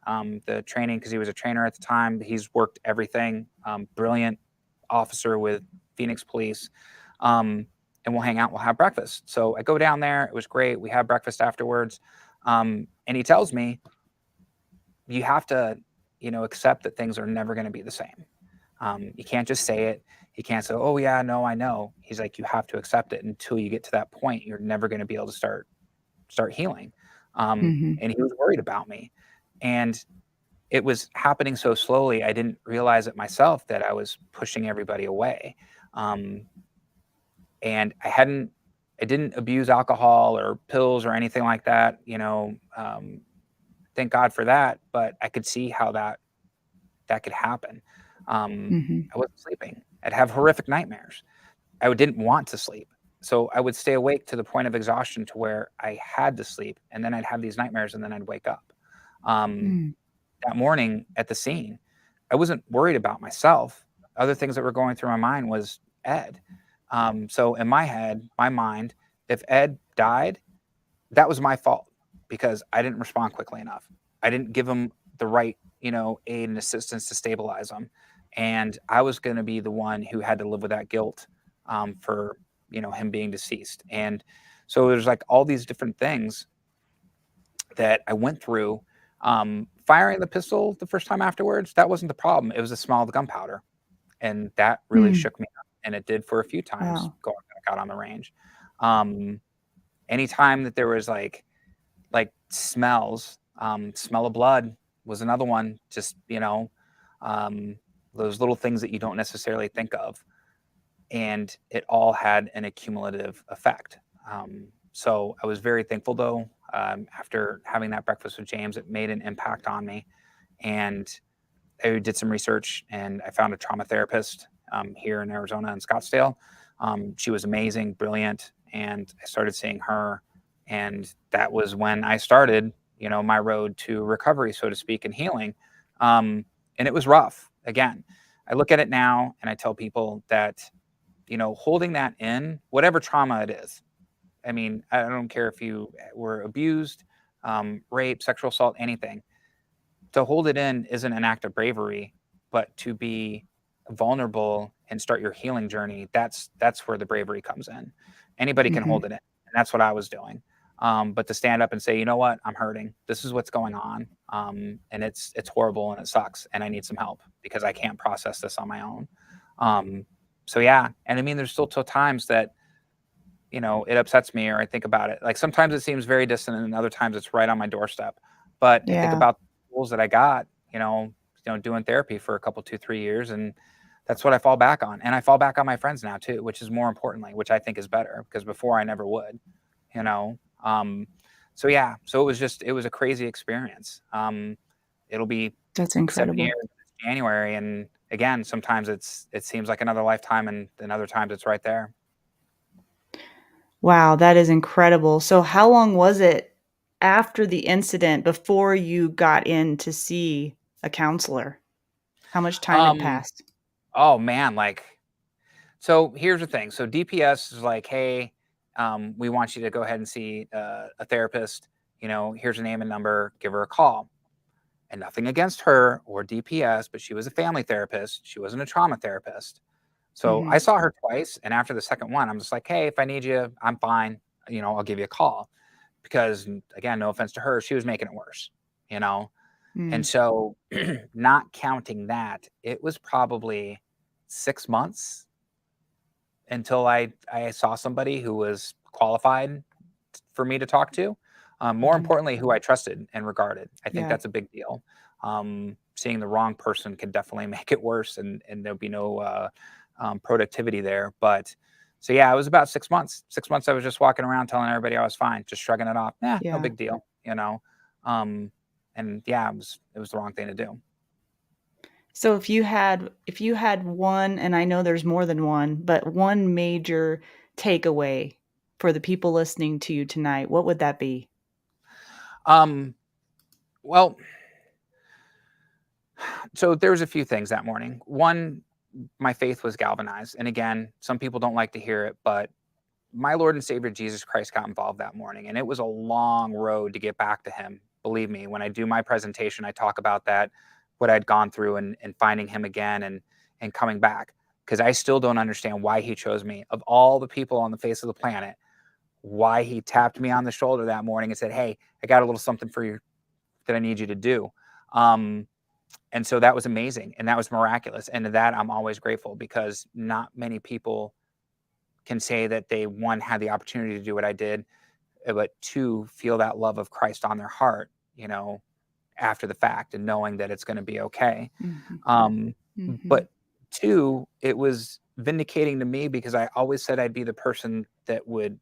the training," because he was a trainer at the time. He's worked everything, brilliant officer with Phoenix Police. And we'll hang out, we'll have breakfast. So I go down there. It was great. We have breakfast afterwards. And he tells me, you have to, accept that things are never going to be the same. You can't just say it. You can't say, "Oh yeah, no, I know." He's like, you have to accept it. Until you get to that point, you're never going to be able to start healing. And he was worried about me. And it was happening so slowly, I didn't realize it myself that I was pushing everybody away. And I didn't abuse alcohol or pills or anything like that, thank God for that. But I could see how that could happen. I wasn't sleeping. I'd have horrific nightmares. I didn't want to sleep. So I would stay awake to the point of exhaustion to where I had to sleep. And then I'd have these nightmares, and then I'd wake up. That morning at the scene, I wasn't worried about myself. other things that were going through my mind was Ed. So in my head, my mind, if Ed died, that was my fault because I didn't respond quickly enough. I didn't give him the right, aid and assistance to stabilize him. And I was going to be the one who had to live with that guilt for, him being deceased. And so there's like all these different things that I went through. Firing the pistol the first time afterwards, that wasn't the problem. It was the smell of the gunpowder. And that really shook me up. And it did for a few times going back out on the range. Anytime that there was like smells, smell of blood was another one. Just, those little things that you don't necessarily think of. And it all had an accumulative effect. So I was very thankful, though, after having that breakfast with James. It made an impact on me. And I did some research, and I found a trauma therapist here in Arizona in Scottsdale. She was amazing, brilliant, and I started seeing her. And that was when I started, my road to recovery, so to speak, and healing. And it was rough. Again, I look at it now and I tell people that, holding that in, whatever trauma it is. I mean, I don't care if you were abused, rape, sexual assault, anything. To hold it in isn't an act of bravery, but to be vulnerable and start your healing journey, that's where the bravery comes in. Anybody can hold it in, and that's what I was doing. But to stand up and say, you know what, I'm hurting. This is what's going on, and it's horrible and it sucks, and I need some help because I can't process this on my own. So yeah, and I mean, there's still times that it upsets me or I think about it. Like sometimes it seems very distant, and other times it's right on my doorstep. But I think about the tools that I got, doing therapy for a couple, 2-3 years, and that's what I fall back on. And I fall back on my friends now too, which is more importantly, which I think is better because before I never would, So yeah, so it was a crazy experience. It'll be That's incredible. 7 years in January, and again, sometimes it seems like another lifetime, and then other times it's right there. Wow, that is incredible. So how long was it after the incident before you got in to see a counselor? How much time had passed? Oh man, so here's the thing. So DPS is like, hey, we want you to go ahead and see a therapist. Here's her name and number. Give her a call. And nothing against her or DPS, but she was a family therapist. She wasn't a trauma therapist. So I saw her twice. And after the second one, I'm just like, hey, if I need you, I'm fine. I'll give you a call. Because again, no offense to her, she was making it worse, And so not counting that, it was probably 6 months until I saw somebody who was qualified for me to talk to. More importantly, who I trusted and regarded. I think that's a big deal. Seeing the wrong person can definitely make it worse, and there'll be no productivity there. But so yeah, it was about 6 months. 6 months I was just walking around telling everybody I was fine, just shrugging it off. No big deal, And yeah, it was the wrong thing to do. So if you had one, and I know there's more than one, but one major takeaway for the people listening to you tonight, what would that be? Well, so there's a few things that morning. One, my faith was galvanized. And again, some people don't like to hear it, but my Lord and Savior Jesus Christ got involved that morning. And it was a long road to get back to him. Believe me, when I do my presentation, I talk about that, what I'd gone through and finding him again and coming back. Because I still don't understand why he chose me. Of all the people on the face of the planet, why he tapped me on the shoulder that morning and said, hey, I got a little something for you that I need you to do. And so that was amazing, and that was miraculous. And to that, I'm always grateful, because not many people can say that they, one, had the opportunity to do what I did, but two, feel that love of Christ on their heart, after the fact, and knowing that it's going to be okay. But two, it was vindicating to me, because I always said I'd be the person that would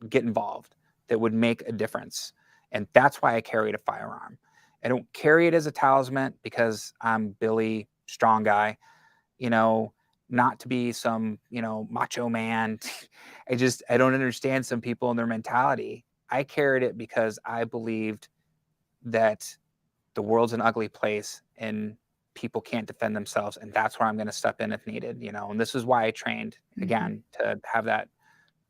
get involved, that would make a difference. And that's why I carried a firearm. I don't carry it as a talisman because I'm Billy, strong guy, not to be some, macho man. I don't understand some people and their mentality. I carried it because I believed that the world's an ugly place, and people can't defend themselves, and that's where I'm going to step in if needed, and this is why I trained again to have that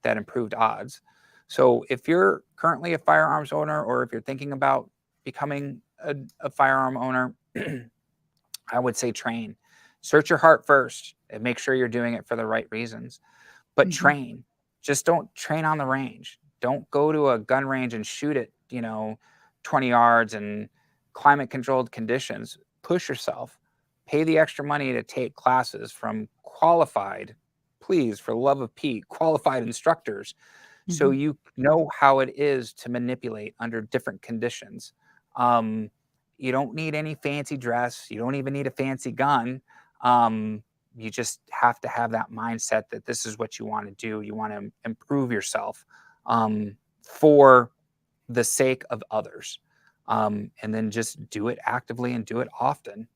improved odds. So if you're currently a firearms owner, or if you're thinking about becoming a firearm owner, I would say train. Search your heart first and make sure you're doing it for the right reasons. But train. Just don't train on the range. Don't go to a gun range and shoot it, 20 yards in climate controlled conditions. Push yourself. Pay the extra money to take classes from qualified, please, for the love of Pete, qualified instructors, so you know how it is to manipulate under different conditions. You don't need any fancy dress. You don't even need a fancy gun. You just have to have that mindset that this is what you want to do. You want to improve yourself for the sake of others. And then just do it actively and do it often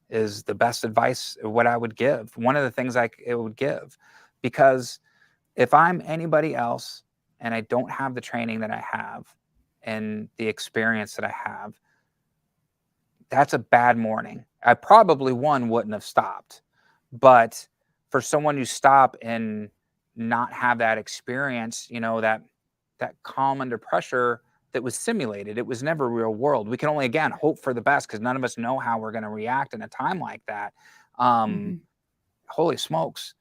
is the best advice, what I would give. One of the things it would give, because if I'm anybody else and I don't have the training that I have and the experience that I have, that's a bad morning. I probably wouldn't have stopped. But for someone to stop and not have that experience, that calm under pressure that was simulated, it was never real world. We can only, again, hope for the best, because none of us know how we're going to react in a time like that. Holy smokes.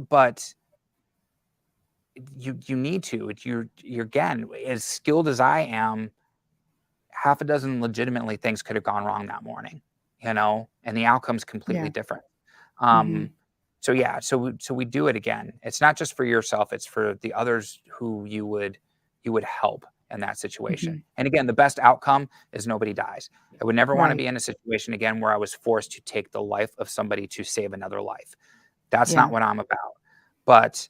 But you need to. You're again, as skilled as I am, half a dozen legitimately things could have gone wrong that morning, and the outcome's completely different. So yeah, so we do it again. It's not just for yourself; it's for the others who you would help in that situation. And again, the best outcome is nobody dies. I would never want to be in a situation again where I was forced to take the life of somebody to save another life. That's not what I'm about. But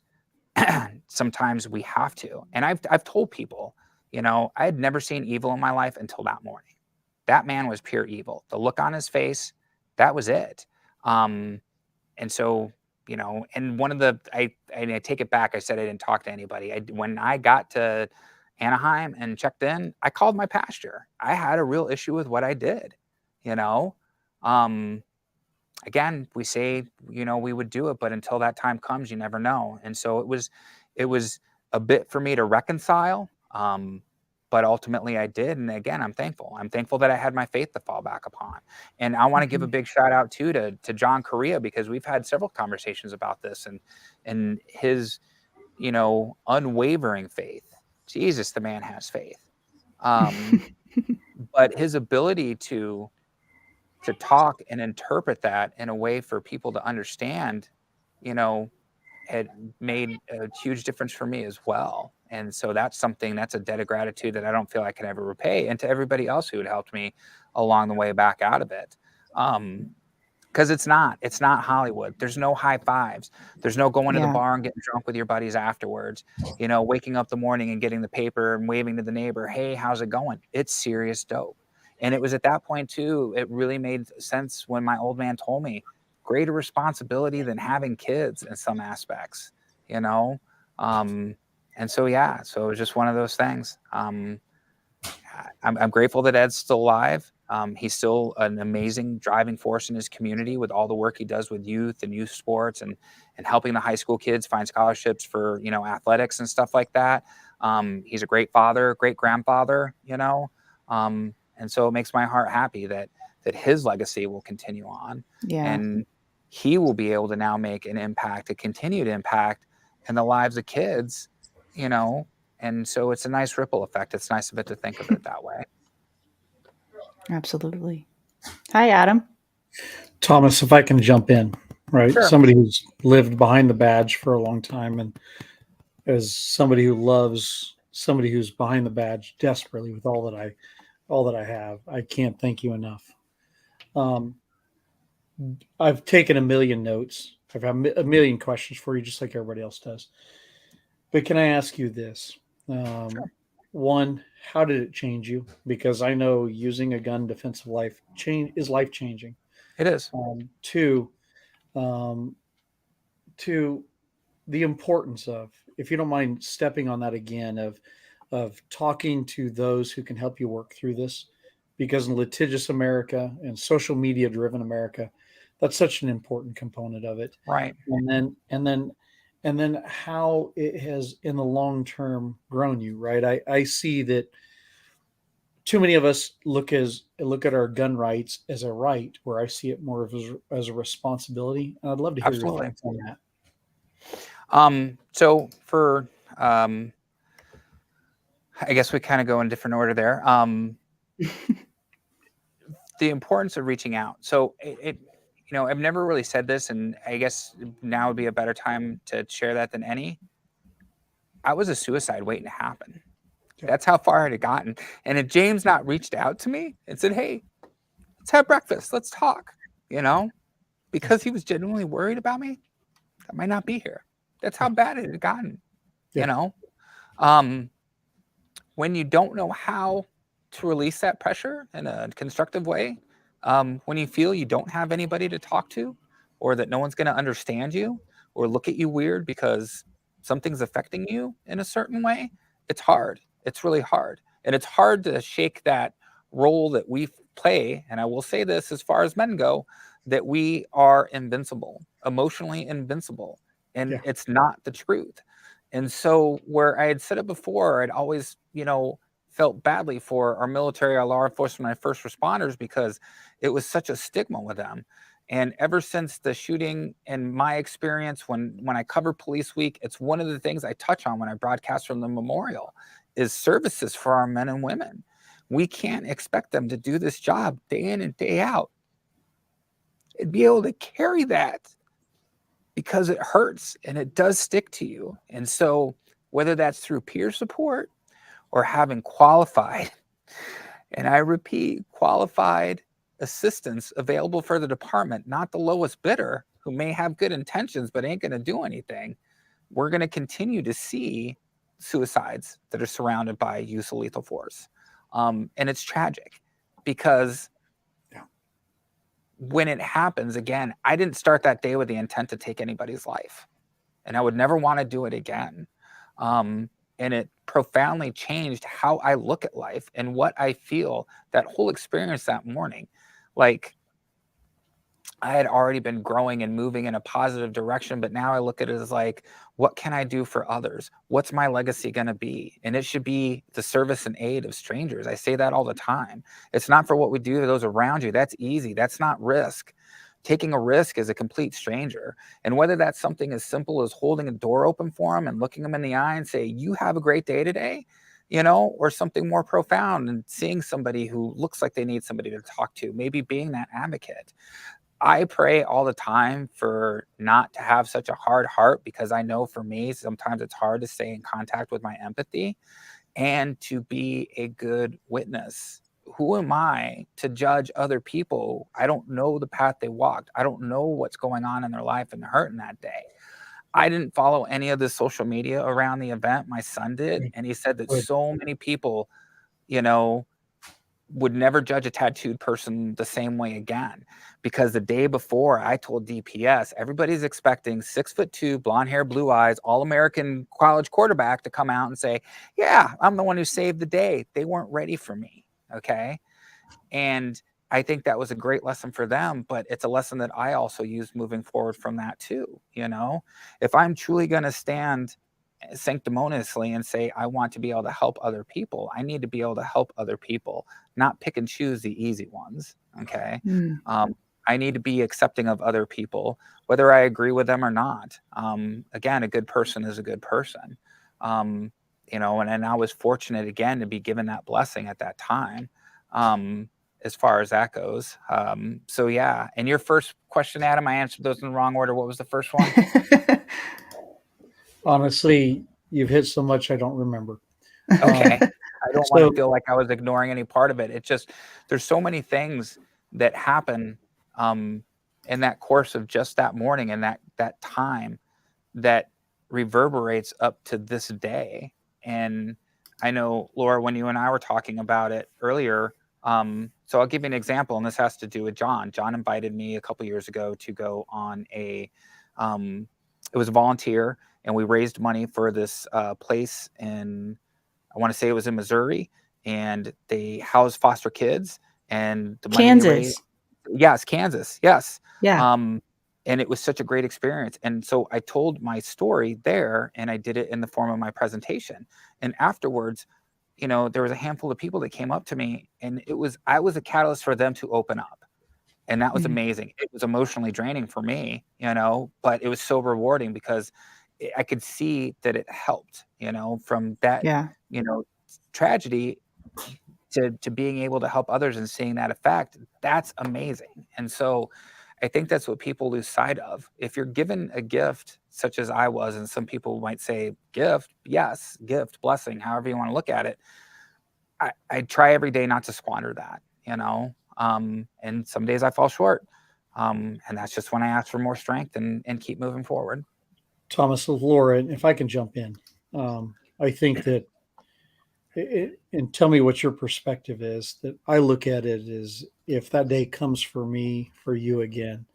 sometimes we have to. And I've told people, I had never seen evil in my life until that morning. That man was pure evil. The look on his face, that was it. And so, and one of the, I take it back. I said I didn't talk to anybody. When I got to Anaheim and checked in, I called my pastor. I had a real issue with what I did, again, we say, we would do it, but until that time comes, you never know. And so it was a bit for me to reconcile. But ultimately I did. And again, I'm thankful. I'm thankful that I had my faith to fall back upon. And I want to give a big shout out too to John Correa, because we've had several conversations about this and his, unwavering faith. Jesus, the man has faith. But his ability to talk and interpret that in a way for people to understand, had made a huge difference for me as well. And so that's a debt of gratitude that I don't feel I can ever repay. And to everybody else who had helped me along the way back out of it. Because it's not Hollywood. There's no high fives. There's no going to the bar and getting drunk with your buddies afterwards, waking up the morning and getting the paper and waving to the neighbor, hey, how's it going? It's serious dope. And it was at that point too, it really made sense when my old man told me, greater responsibility than having kids in some aspects, and so, yeah, so it was just one of those things. I'm grateful that Ed's still alive. He's still an amazing driving force in his community with all the work he does with youth and youth sports and helping the high school kids find scholarships for, athletics and stuff like that. He's a great father, great grandfather, and so it makes my heart happy that his legacy will continue on. And he will be able to now make an impact, a continued impact in the lives of kids, and so it's a nice ripple effect. It's nice of it to think of it that way. Absolutely. Hi, Adam. Thomas, if I can jump in, right? Sure. Somebody who's lived behind the badge for a long time, and as somebody who loves somebody who's behind the badge desperately with all that I have, I can't thank you enough. I've taken a million notes. I've had a million questions for you, just like everybody else does. But can I ask you this? Sure. One, how did it change you? Because I know using a gun defensive life is life changing. It is. Two, the importance of, if you don't mind stepping on that again, of talking to those who can help you work through this, because in litigious America and social media driven America, that's such an important component of it. Right. And then how it has in the long term grown you, right? I see that too many of us look at our gun rights as a right, where I see it more as a responsibility. And I'd love to hear your Absolutely. thoughts on that. So for, I guess we kind of go in different order there. The importance of reaching out. So I've never really said this, and I guess now would be a better time to share that than any. I was a suicide waiting to happen. Yeah. That's how far it had gotten. And if James not reached out to me and said, hey, let's have breakfast, let's talk, because he was genuinely worried about me, I might not be here. That's how bad it had gotten, Yeah. When you don't know how to release that pressure in a constructive way, when you feel you don't have anybody to talk to, or that no one's going to understand you or look at you weird because something's affecting you in a certain way, it's hard. It's really hard. And it's hard to shake that role that we play. And I will say this, as far as men go, that we are invincible, emotionally invincible. And it's not the truth. And so where I had said it before, I'd always, felt badly for our military, our law enforcement, my first responders, because it was such a stigma with them. And ever since the shooting, in my experience, when I cover Police Week, it's one of the things I touch on when I broadcast from the memorial is services for our men and women. We can't expect them to do this job day in and day out and be able to carry that, because it hurts and it does stick to you. And so whether that's through peer support or having qualified, and I repeat, qualified assistance available for the department, not the lowest bidder who may have good intentions but ain't going to do anything, we're going to continue to see suicides that are surrounded by use of lethal force. And it's tragic because when it happens, again, I didn't start that day with the intent to take anybody's life, and I would never want to do it again. And it profoundly changed how I look at life and what I feel. That whole experience that morning, like, I had already been growing and moving in a positive direction, but now I look at it as like, what can I do for others? What's my legacy going to be? And it should be the service and aid of strangers. I say that all the time. It's not for what we do to those around you. That's easy. That's not risk. Taking a risk is a complete stranger. And whether that's something as simple as holding a door open for them and looking them in the eye and say, you have a great day today, or something more profound and seeing somebody who looks like they need somebody to talk to, maybe being that advocate. I pray all the time for not to have such a hard heart, because I know for me, sometimes it's hard to stay in contact with my empathy and to be a good witness. Who am I to judge other people? I don't know the path they walked. I don't know what's going on in their life and hurting that day. I didn't follow any of the social media around the event. My son did. And he said that so many people, would never judge a tattooed person the same way again, because the day before I told DPS, everybody's expecting 6'2", blonde hair, blue eyes, all-American college quarterback to come out and say, yeah, I'm the one who saved the day. They weren't ready for me. Okay. And I think that was a great lesson for them, but it's a lesson that I also use moving forward from that too. If I'm truly going to stand sanctimoniously and say, I want to be able to help other people, I need to be able to help other people, not pick and choose the easy ones. Okay. I need to be accepting of other people, whether I agree with them or not. Again, a good person is a good person. And I was fortunate again to be given that blessing at that time. As far as that goes. So yeah. And your first question, Adam, I answered those in the wrong order. What was the first one? Honestly, you've hit so much I don't remember. Okay. I don't want to feel like I was ignoring any part of it. It's just, there's so many things that happen in that course of just that morning and that time that reverberates up to this day. And I know, Laura, when you and I were talking about it earlier, so I'll give you an example, and this has to do with John. John invited me a couple years ago to go on it was a volunteer, and we raised money for this place in, I want to say it was in Missouri, and they house foster kids. and the money they raised. Kansas. Yes, Kansas. Yes. Yeah. And it was such a great experience. And so I told my story there, and I did it in the form of my presentation. And afterwards, you know, there was a handful of people that came up to me, and I was a catalyst for them to open up. And that was amazing. It was emotionally draining for me, you know, but it was so rewarding because I could see that it helped, you know, from that, Yeah. you know, tragedy to being able to help others and seeing that effect. That's amazing. And so I think that's what people lose sight of. If you're given a gift, such as I was, and some people might say gift, yes, gift, blessing, however you want to look at it, I try every day not to squander that, you know. And some days I fall short. And that's just when I ask for more strength and keep moving forward. Thomas, Laura, if I can jump in, I think that, and tell me what your perspective is, that I look at it as if that day comes for me, for you again,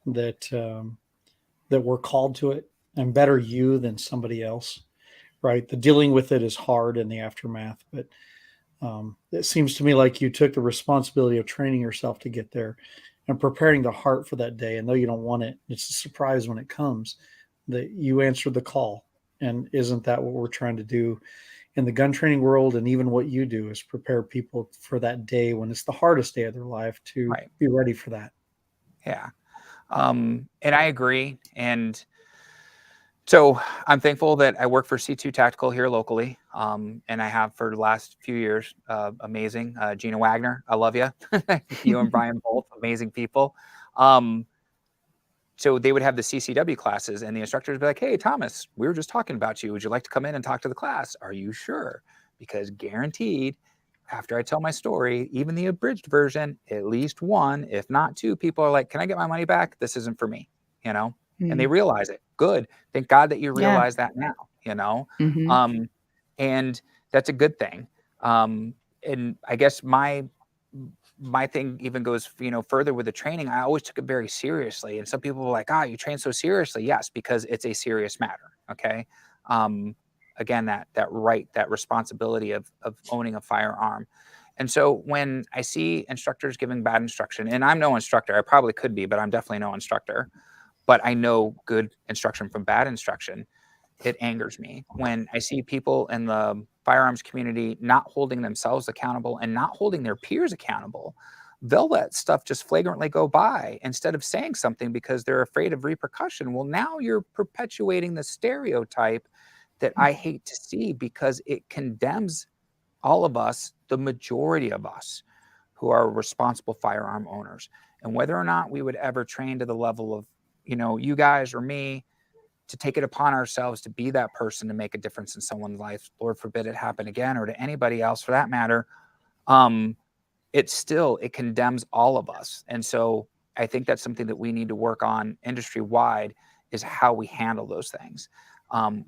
that that we're called to it, and better you than somebody else, right? The dealing with it is hard in the aftermath, but it seems to me like you took the responsibility of training yourself to get there and preparing the heart for that day. And though you don't want it, it's a surprise when it comes, that you answered the call. And isn't that what we're trying to do in the gun training world? And even what you do is prepare people for that day when it's the hardest day of their life to Right. be ready for that. Yeah. And I agree. And so I'm thankful that I work for C2 Tactical here locally. And I have for the last few years. Amazing. Gina Wagner, I love you. You and Brian both amazing people. So they would have the CCW classes, and the instructors would be like, "Hey, Thomas, we were just talking about you. Would you like to come in and talk to the class? Are you sure?" Because guaranteed, after I tell my story, even the abridged version, at least one, if not two, people are like, "Can I get my money back? This isn't for me," you know? And they realize it. Good. Thank God that you Yeah. realize that now, you know? Mm-hmm. And that's a good thing. And I guess my thing even goes, you know, further with the training. I always took it very seriously, and some people were like, you train so seriously. Yes, because it's a serious matter. Okay. Again, that responsibility of owning a firearm. And so when I see instructors giving bad instruction, and I'm no instructor, I probably could be, but I'm definitely no instructor, but I know good instruction from bad instruction. It angers me when I see people in the firearms community not holding themselves accountable and not holding their peers accountable. They'll let stuff just flagrantly go by instead of saying something because they're afraid of repercussion. Well, now you're perpetuating the stereotype that I hate to see, because it condemns all of us, the majority of us who are responsible firearm owners. And whether or not we would ever train to the level of, you know, you guys or me, to take it upon ourselves to be that person to make a difference in someone's life, Lord forbid it happen again, or to anybody else for that matter, it condemns all of us. And so I think that's something that we need to work on industry wide, is how we handle those things.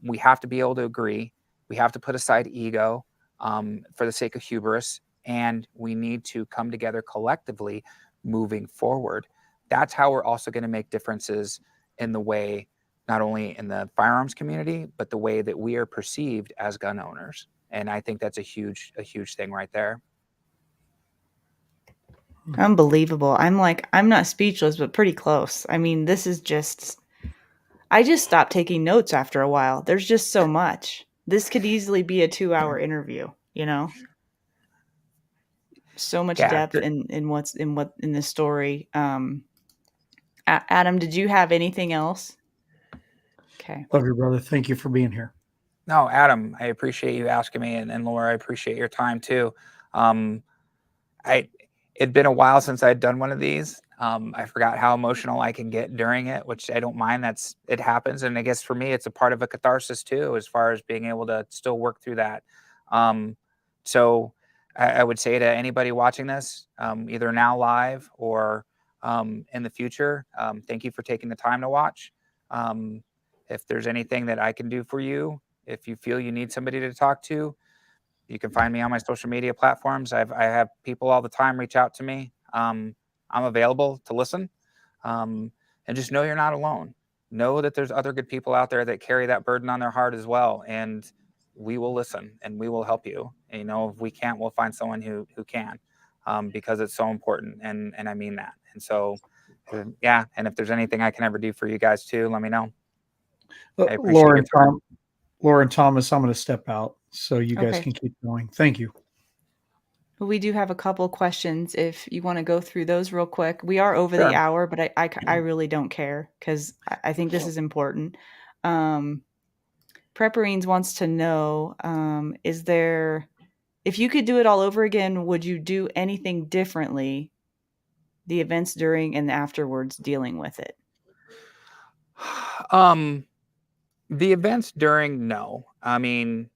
We have to be able to agree. We have to put aside ego for the sake of hubris, and we need to come together collectively moving forward. That's how we're also going to make differences in the way, not only in the firearms community, but the way that we are perceived as gun owners. And I think that's a huge thing right there. Unbelievable. I'm not speechless, but pretty close. I mean, this is just, I just stopped taking notes after a while. There's just so much. This could easily be a 2-hour interview, you know? So much Yeah. depth in this story. Adam, did you have anything else? Okay. Love you, brother. Thank you for being here. No, Adam, I appreciate you asking me, and Laura, I appreciate your time too. It'd been a while since I'd done one of these. I forgot how emotional I can get during it, which I don't mind. It happens. And I guess for me, it's a part of a catharsis too, as far as being able to still work through that. So I would say to anybody watching this, either now live or in the future, thank you for taking the time to watch. If there's anything that I can do for you, if you feel you need somebody to talk to, you can find me on my social media platforms. I have people all the time reach out to me. I'm available to listen. And just know you're not alone. Know that there's other good people out there that carry that burden on their heart as well. And we will listen and we will help you. And, you know, if we can't, we'll find someone who can. because it's so important, and I mean that. And so, yeah. And if there's anything I can ever do for you guys too, let me know. I appreciate your time. Laura and Thomas, I'm going to step out so you guys Okay. can keep going. Thank you. We do have a couple questions if you want to go through those real quick. We are over Sure. the hour, but I really don't care because I think this is important. Prepperines wants to know, if you could do it all over again, would you do anything differently, the events during and afterwards dealing with it? The events during, no. I mean,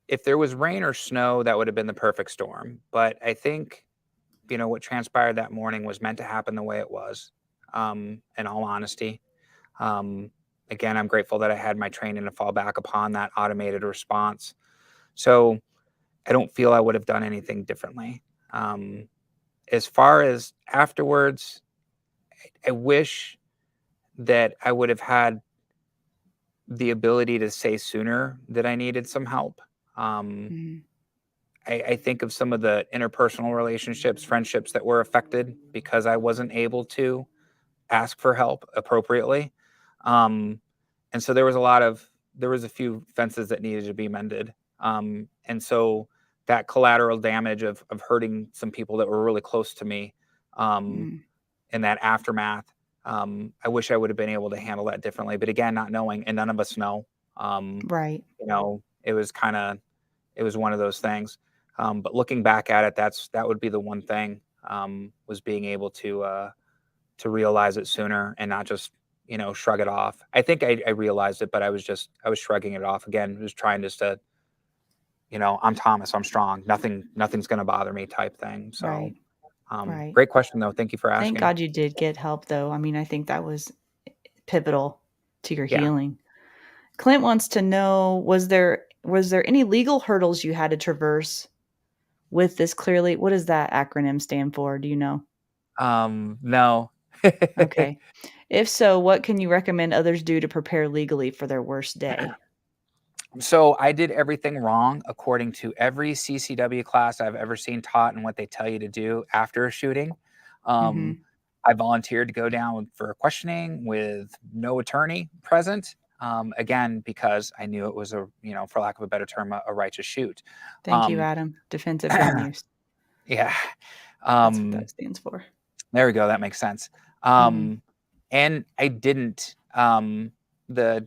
if there was rain or snow, that would have been the perfect storm. But I think, what transpired that morning was meant to happen the way it was, in all honesty. Again, I'm grateful that I had my training to fall back upon, that automated response. So I don't feel I would have done anything differently. As far as afterwards, I wish that I would have had the ability to say sooner that I needed some help. Mhm. I think of some of the interpersonal relationships, friendships that were affected because I wasn't able to ask for help appropriately. And so there was a few fences that needed to be mended. And so that collateral damage of hurting some people that were really close to me, Mm. in that aftermath, I wish I would have been able to handle that differently. But again, not knowing, and none of us know. Right. It was one of those things. But looking back at it, that would be the one thing, was being able to realize it sooner and not just, shrug it off. I think I realized it, but I was shrugging it off again, just trying just to, I'm Thomas, I'm strong. Nothing's going to bother me type thing. So, Right. Right. great question though. Thank you for Thank asking. God you did get help, though. I mean, I think that was pivotal to your Yeah. healing. Clint wants to know, was there any legal hurdles you had to traverse with this clearly? What does that acronym stand for? Do you know? No. Okay. If so, what can you recommend others do to prepare legally for their worst day? So I did everything wrong according to every CCW class I've ever seen taught and what they tell you to do after a shooting. Mm-hmm. I volunteered to go down for questioning with no attorney present. Again, because I knew it was for lack of a better term, a righteous shoot. Thank you, Um, Adam. Defensive gun use. yeah. That's what Um, that stands for. there we go. That makes sense. Mm-hmm. And I didn't. The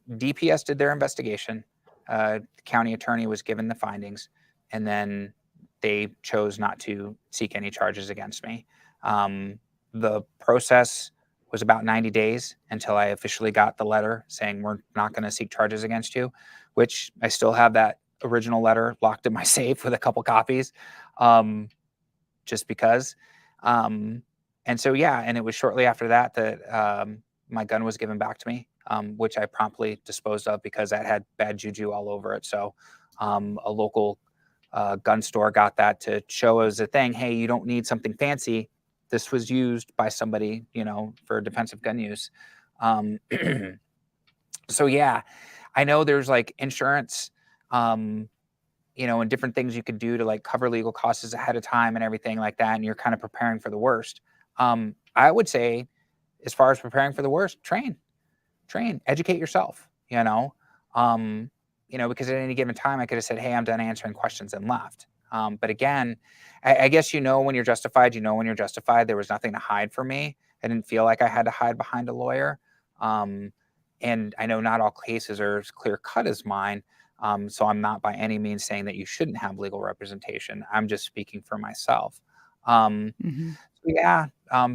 DPS did their investigation. The county attorney was given the findings, and then they chose not to seek any charges against me. The process was about 90 days until I officially got the letter saying we're not going to seek charges against you, which I still have that original letter locked in my safe with a couple copies, just because. And so, yeah, and it was shortly after that my gun was given back to me, which I promptly disposed of because that had bad juju all over it. So a local gun store got that to show as a thing. Hey, you don't need something fancy. This was used by somebody, for defensive gun use. So yeah, I know there's like insurance, and different things you could do to like cover legal costs ahead of time and everything like that. And you're kind of preparing for the worst. I would say, as far as preparing for the worst, train, educate yourself, because at any given time I could have said, hey, I'm done answering questions and left. But again, I guess, when you're justified, there was nothing to hide for me. I didn't feel like I had to hide behind a lawyer. And I know not all cases are as clear cut as mine. So I'm not by any means saying that you shouldn't have legal representation. I'm just speaking for myself. Mm-hmm. Yeah,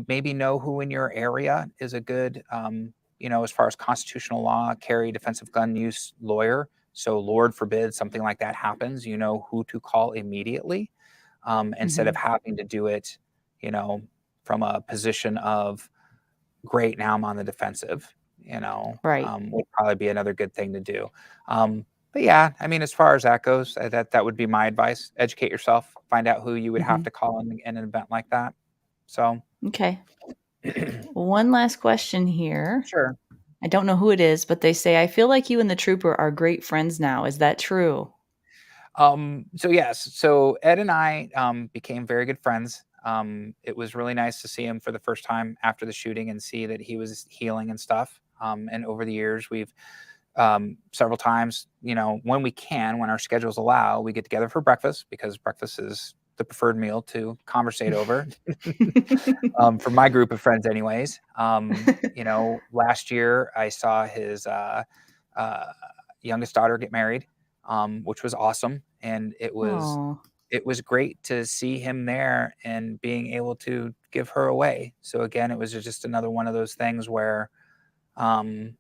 maybe know who in your area is a good, as far as constitutional law, carry defensive gun use lawyer. So Lord forbid something like that happens, you know who to call immediately, instead of Mm-hmm. having to do it, from a position of, great, now I'm on the defensive, Right. would probably be another good thing to do. But yeah, I mean, as far as that goes, that would be my advice. Educate yourself, find out who you would have Mm-hmm. to call in an event like that. So, Okay. One last question here. sure. I don't know who it is, but they say, I feel like you and the trooper are great friends now. Is that true? So yes, so Ed and I became very good friends. It was really nice to see him for the first time after the shooting and see that he was healing and stuff. And over the years, we've several times, when we can, when our schedules allow, we get together for breakfast because breakfast is the preferred meal to conversate over. For my group of friends, anyways. Last year I saw his uh, youngest daughter get married, which was awesome, and Oh, it was great to see him there and being able to give her away. So again, it was just another one of those things where um,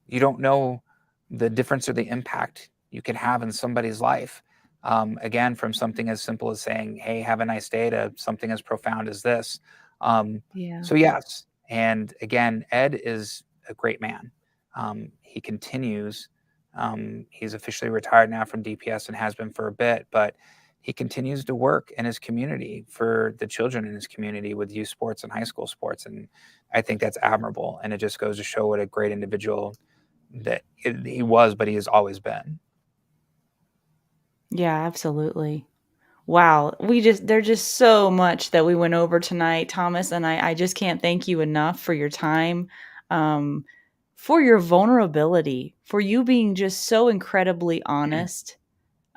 you don't know the difference or the impact you can have in somebody's life. Again, from something as simple as saying, "Hey, have a nice day," to something as profound as this. Um, yeah. so yes, and again, Ed is a great man. He continues. He's officially retired now from DPS and has been for a bit, but he continues to work in his community for the children in his community with youth sports and high school sports, and I think that's admirable. And it just goes to show what a great individual he was, but he has always been. Yeah, absolutely. Wow. There's just so much that we went over tonight, Thomas, and I just can't thank you enough for your time, um, for your vulnerability, for you being just so incredibly honest,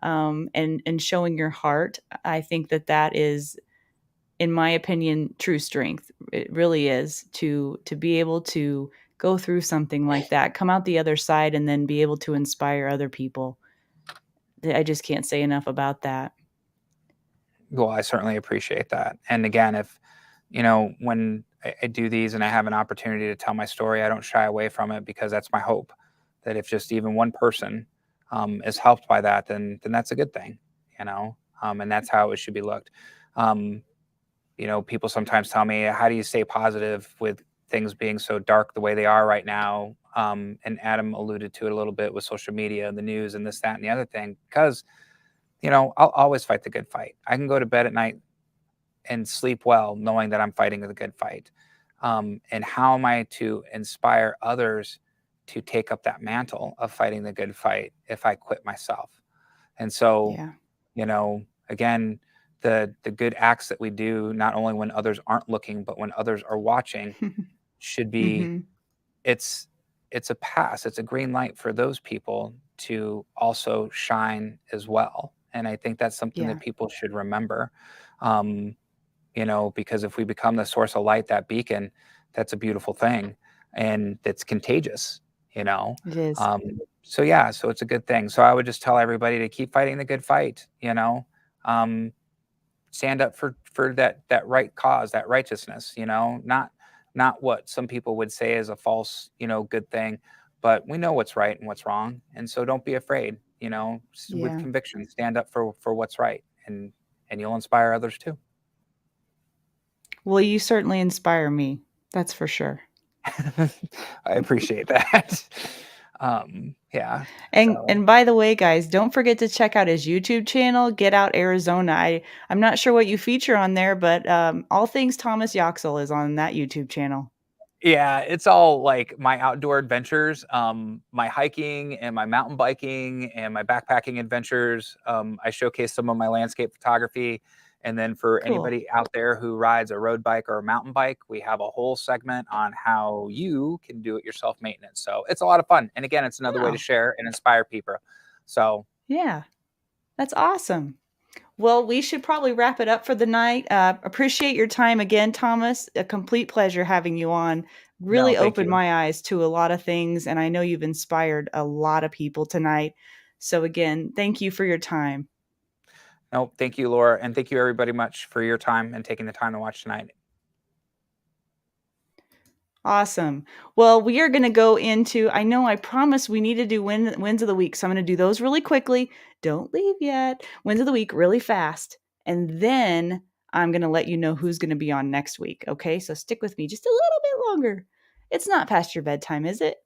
and showing your heart. I think that is, in my opinion, true strength. It really is to be able to go through something like that, come out the other side, and then be able to inspire other people. I just can't say enough about that. Well, I certainly appreciate that. And again, if when I do these and I have an opportunity to tell my story, I don't shy away from it because that's my hope. That if just even one person is helped by that, then that's a good thing, and that's how it should be looked. Um, People sometimes tell me, how do you stay positive with things being so dark the way they are right now? And Adam alluded to it a little bit with social media and the news and this, that, and the other thing, because, I'll always fight the good fight. I can go to bed at night and sleep well, knowing that I'm fighting the good fight. And how am I to inspire others to take up that mantle of fighting the good fight if I quit myself? And so, Yeah. again, the good acts that we do, not only when others aren't looking, but when others are watching, should be Mhm. it's it's a pass, it's a green light for those people to also shine as well. And I think that's something that Yeah, people should remember. Um, because if we become the source of light, that beacon, that's a beautiful thing, and it's contagious, you know. it is. Um, so yeah, so it's a good thing. So I would just tell everybody to keep fighting the good fight, um, stand up for that right cause, that righteousness, not what some people would say is a false, good thing, but we know what's right and what's wrong, and so don't be afraid, with Yeah. conviction, stand up for what's right, and you'll inspire others too. Well, you certainly inspire me. That's for sure. I appreciate that. Yeah. So And by the way, guys, don't forget to check out his YouTube channel, Get Out Arizona. I'm not sure what you feature on there, but all things Thomas Yoxall is on that YouTube channel. yeah, it's all like my outdoor adventures, my hiking and my mountain biking and my backpacking adventures. I showcase some of my landscape photography. And then for Cool. anybody out there who rides a road bike or a mountain bike, we have a whole segment on how you can do it yourself maintenance. So it's a lot of fun. And again, it's another way to Wow. share and inspire people. So Yeah, that's awesome. Well, we should probably wrap it up for the night. Appreciate your time again, Thomas. A complete pleasure having you on. no, Really thank opened you. my eyes to a lot of things, and I know you've inspired a lot of people tonight. So, again, thank you for your time. No, thank you, Laura. And thank you everybody much for your time and taking the time to watch tonight. Awesome. Well, we are going to go into, I know I promised we need to do wins of the week. So I'm going to do those really quickly. Don't leave yet. Wins of the week really fast. And then I'm going to let you know who's going to be on next week. Okay. So stick with me just a little bit longer. It's not past your bedtime, is it?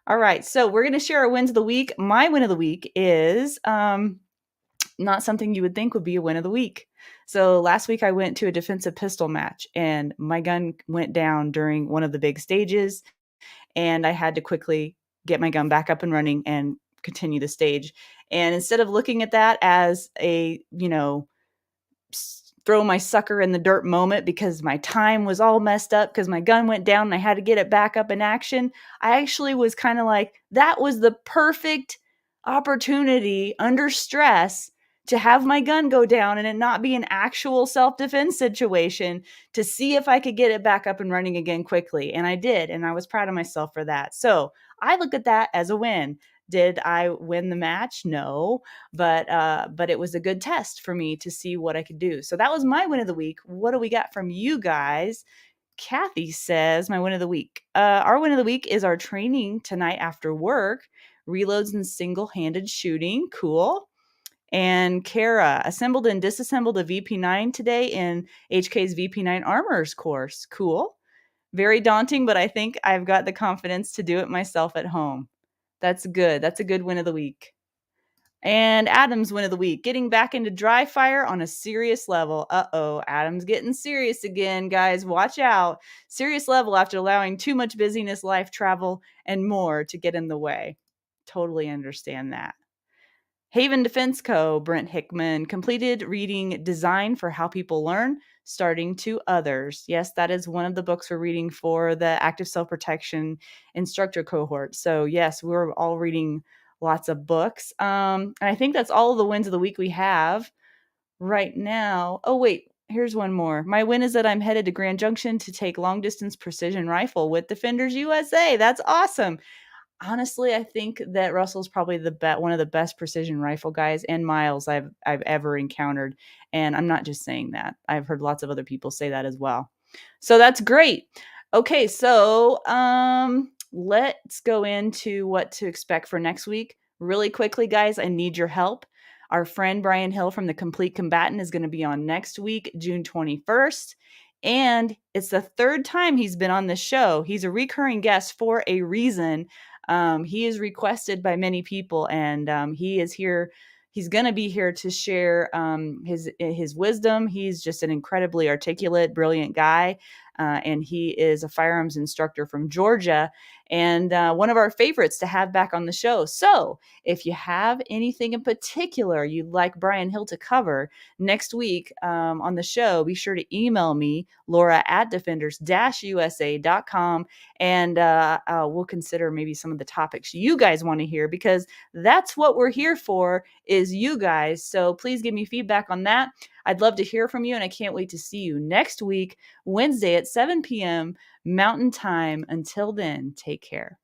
All right. So we're going to share our wins of the week. My win of the week is not something you would think would be a win of the week. So last week I went to a defensive pistol match and my gun went down during one of the big stages and I had to quickly get my gun back up and running and continue the stage. And instead of looking at that as a, throw my sucker in the dirt moment because my time was all messed up because my gun went down and I had to get it back up in action, I actually was kind of like, that was the perfect opportunity under stress to have my gun go down and it not be an actual self-defense situation, to see if I could get it back up and running again quickly. And I did. And I was proud of myself for that. So I look at that as a win. Did I win the match? No, but it was a good test for me to see what I could do. So that was my win of the week. What do we got from you guys? Kathy says my win of the week. Our win of the week is our training tonight after work, reloads and single-handed shooting. Cool. And Kara assembled and disassembled a VP9 today in HK's VP9 Armorers course. Cool. Very daunting, but I think I've got the confidence to do it myself at home. That's good. That's a good win of the week. And Adam's win of the week, getting back into dry fire on a serious level. Uh-oh, Adam's getting serious again, guys. Watch out. Serious level after allowing too much busyness, life, travel, and more to get in the way. Totally understand that. Haven Defense Co., Brent Hickman, completed reading Design for How People Learn, Starting to Others. Yes, that is one of the books we're reading for the Active Self-Protection Instructor Cohort. So yes, we're all reading lots of books. And I think that's all of the wins of the week we have right now. Oh, wait, here's one more. My win is that I'm headed to Grand Junction to take long-distance precision rifle with Defenders USA. That's awesome. Honestly, I think that Russell's probably one of the best precision rifle guys and Miles I've ever encountered. And I'm not just saying that. I've heard lots of other people say that as well. So that's great. Okay, so let's go into what to expect for next week. Really quickly, guys, I need your help. Our friend Brian Hill from The Complete Combatant is going to be on next week, June 21st. And it's the third time he's been on the show. He's a recurring guest for a reason. He is requested by many people, and he is here. He's going to be here to share his wisdom. He's just an incredibly articulate, brilliant guy, and he is a firearms instructor from Georgia, and one of our favorites to have back on the show. So if you have anything in particular you'd like Brian Hill to cover next week on the show, be sure to email me, laura@defenders-usa.com, and we'll consider maybe some of the topics you guys want to hear, because that's what we're here for, is you guys. So please give me feedback on that. I'd love to hear from you, and I can't wait to see you next week, Wednesday at 7 p.m. Mountain Time. Until then, take care.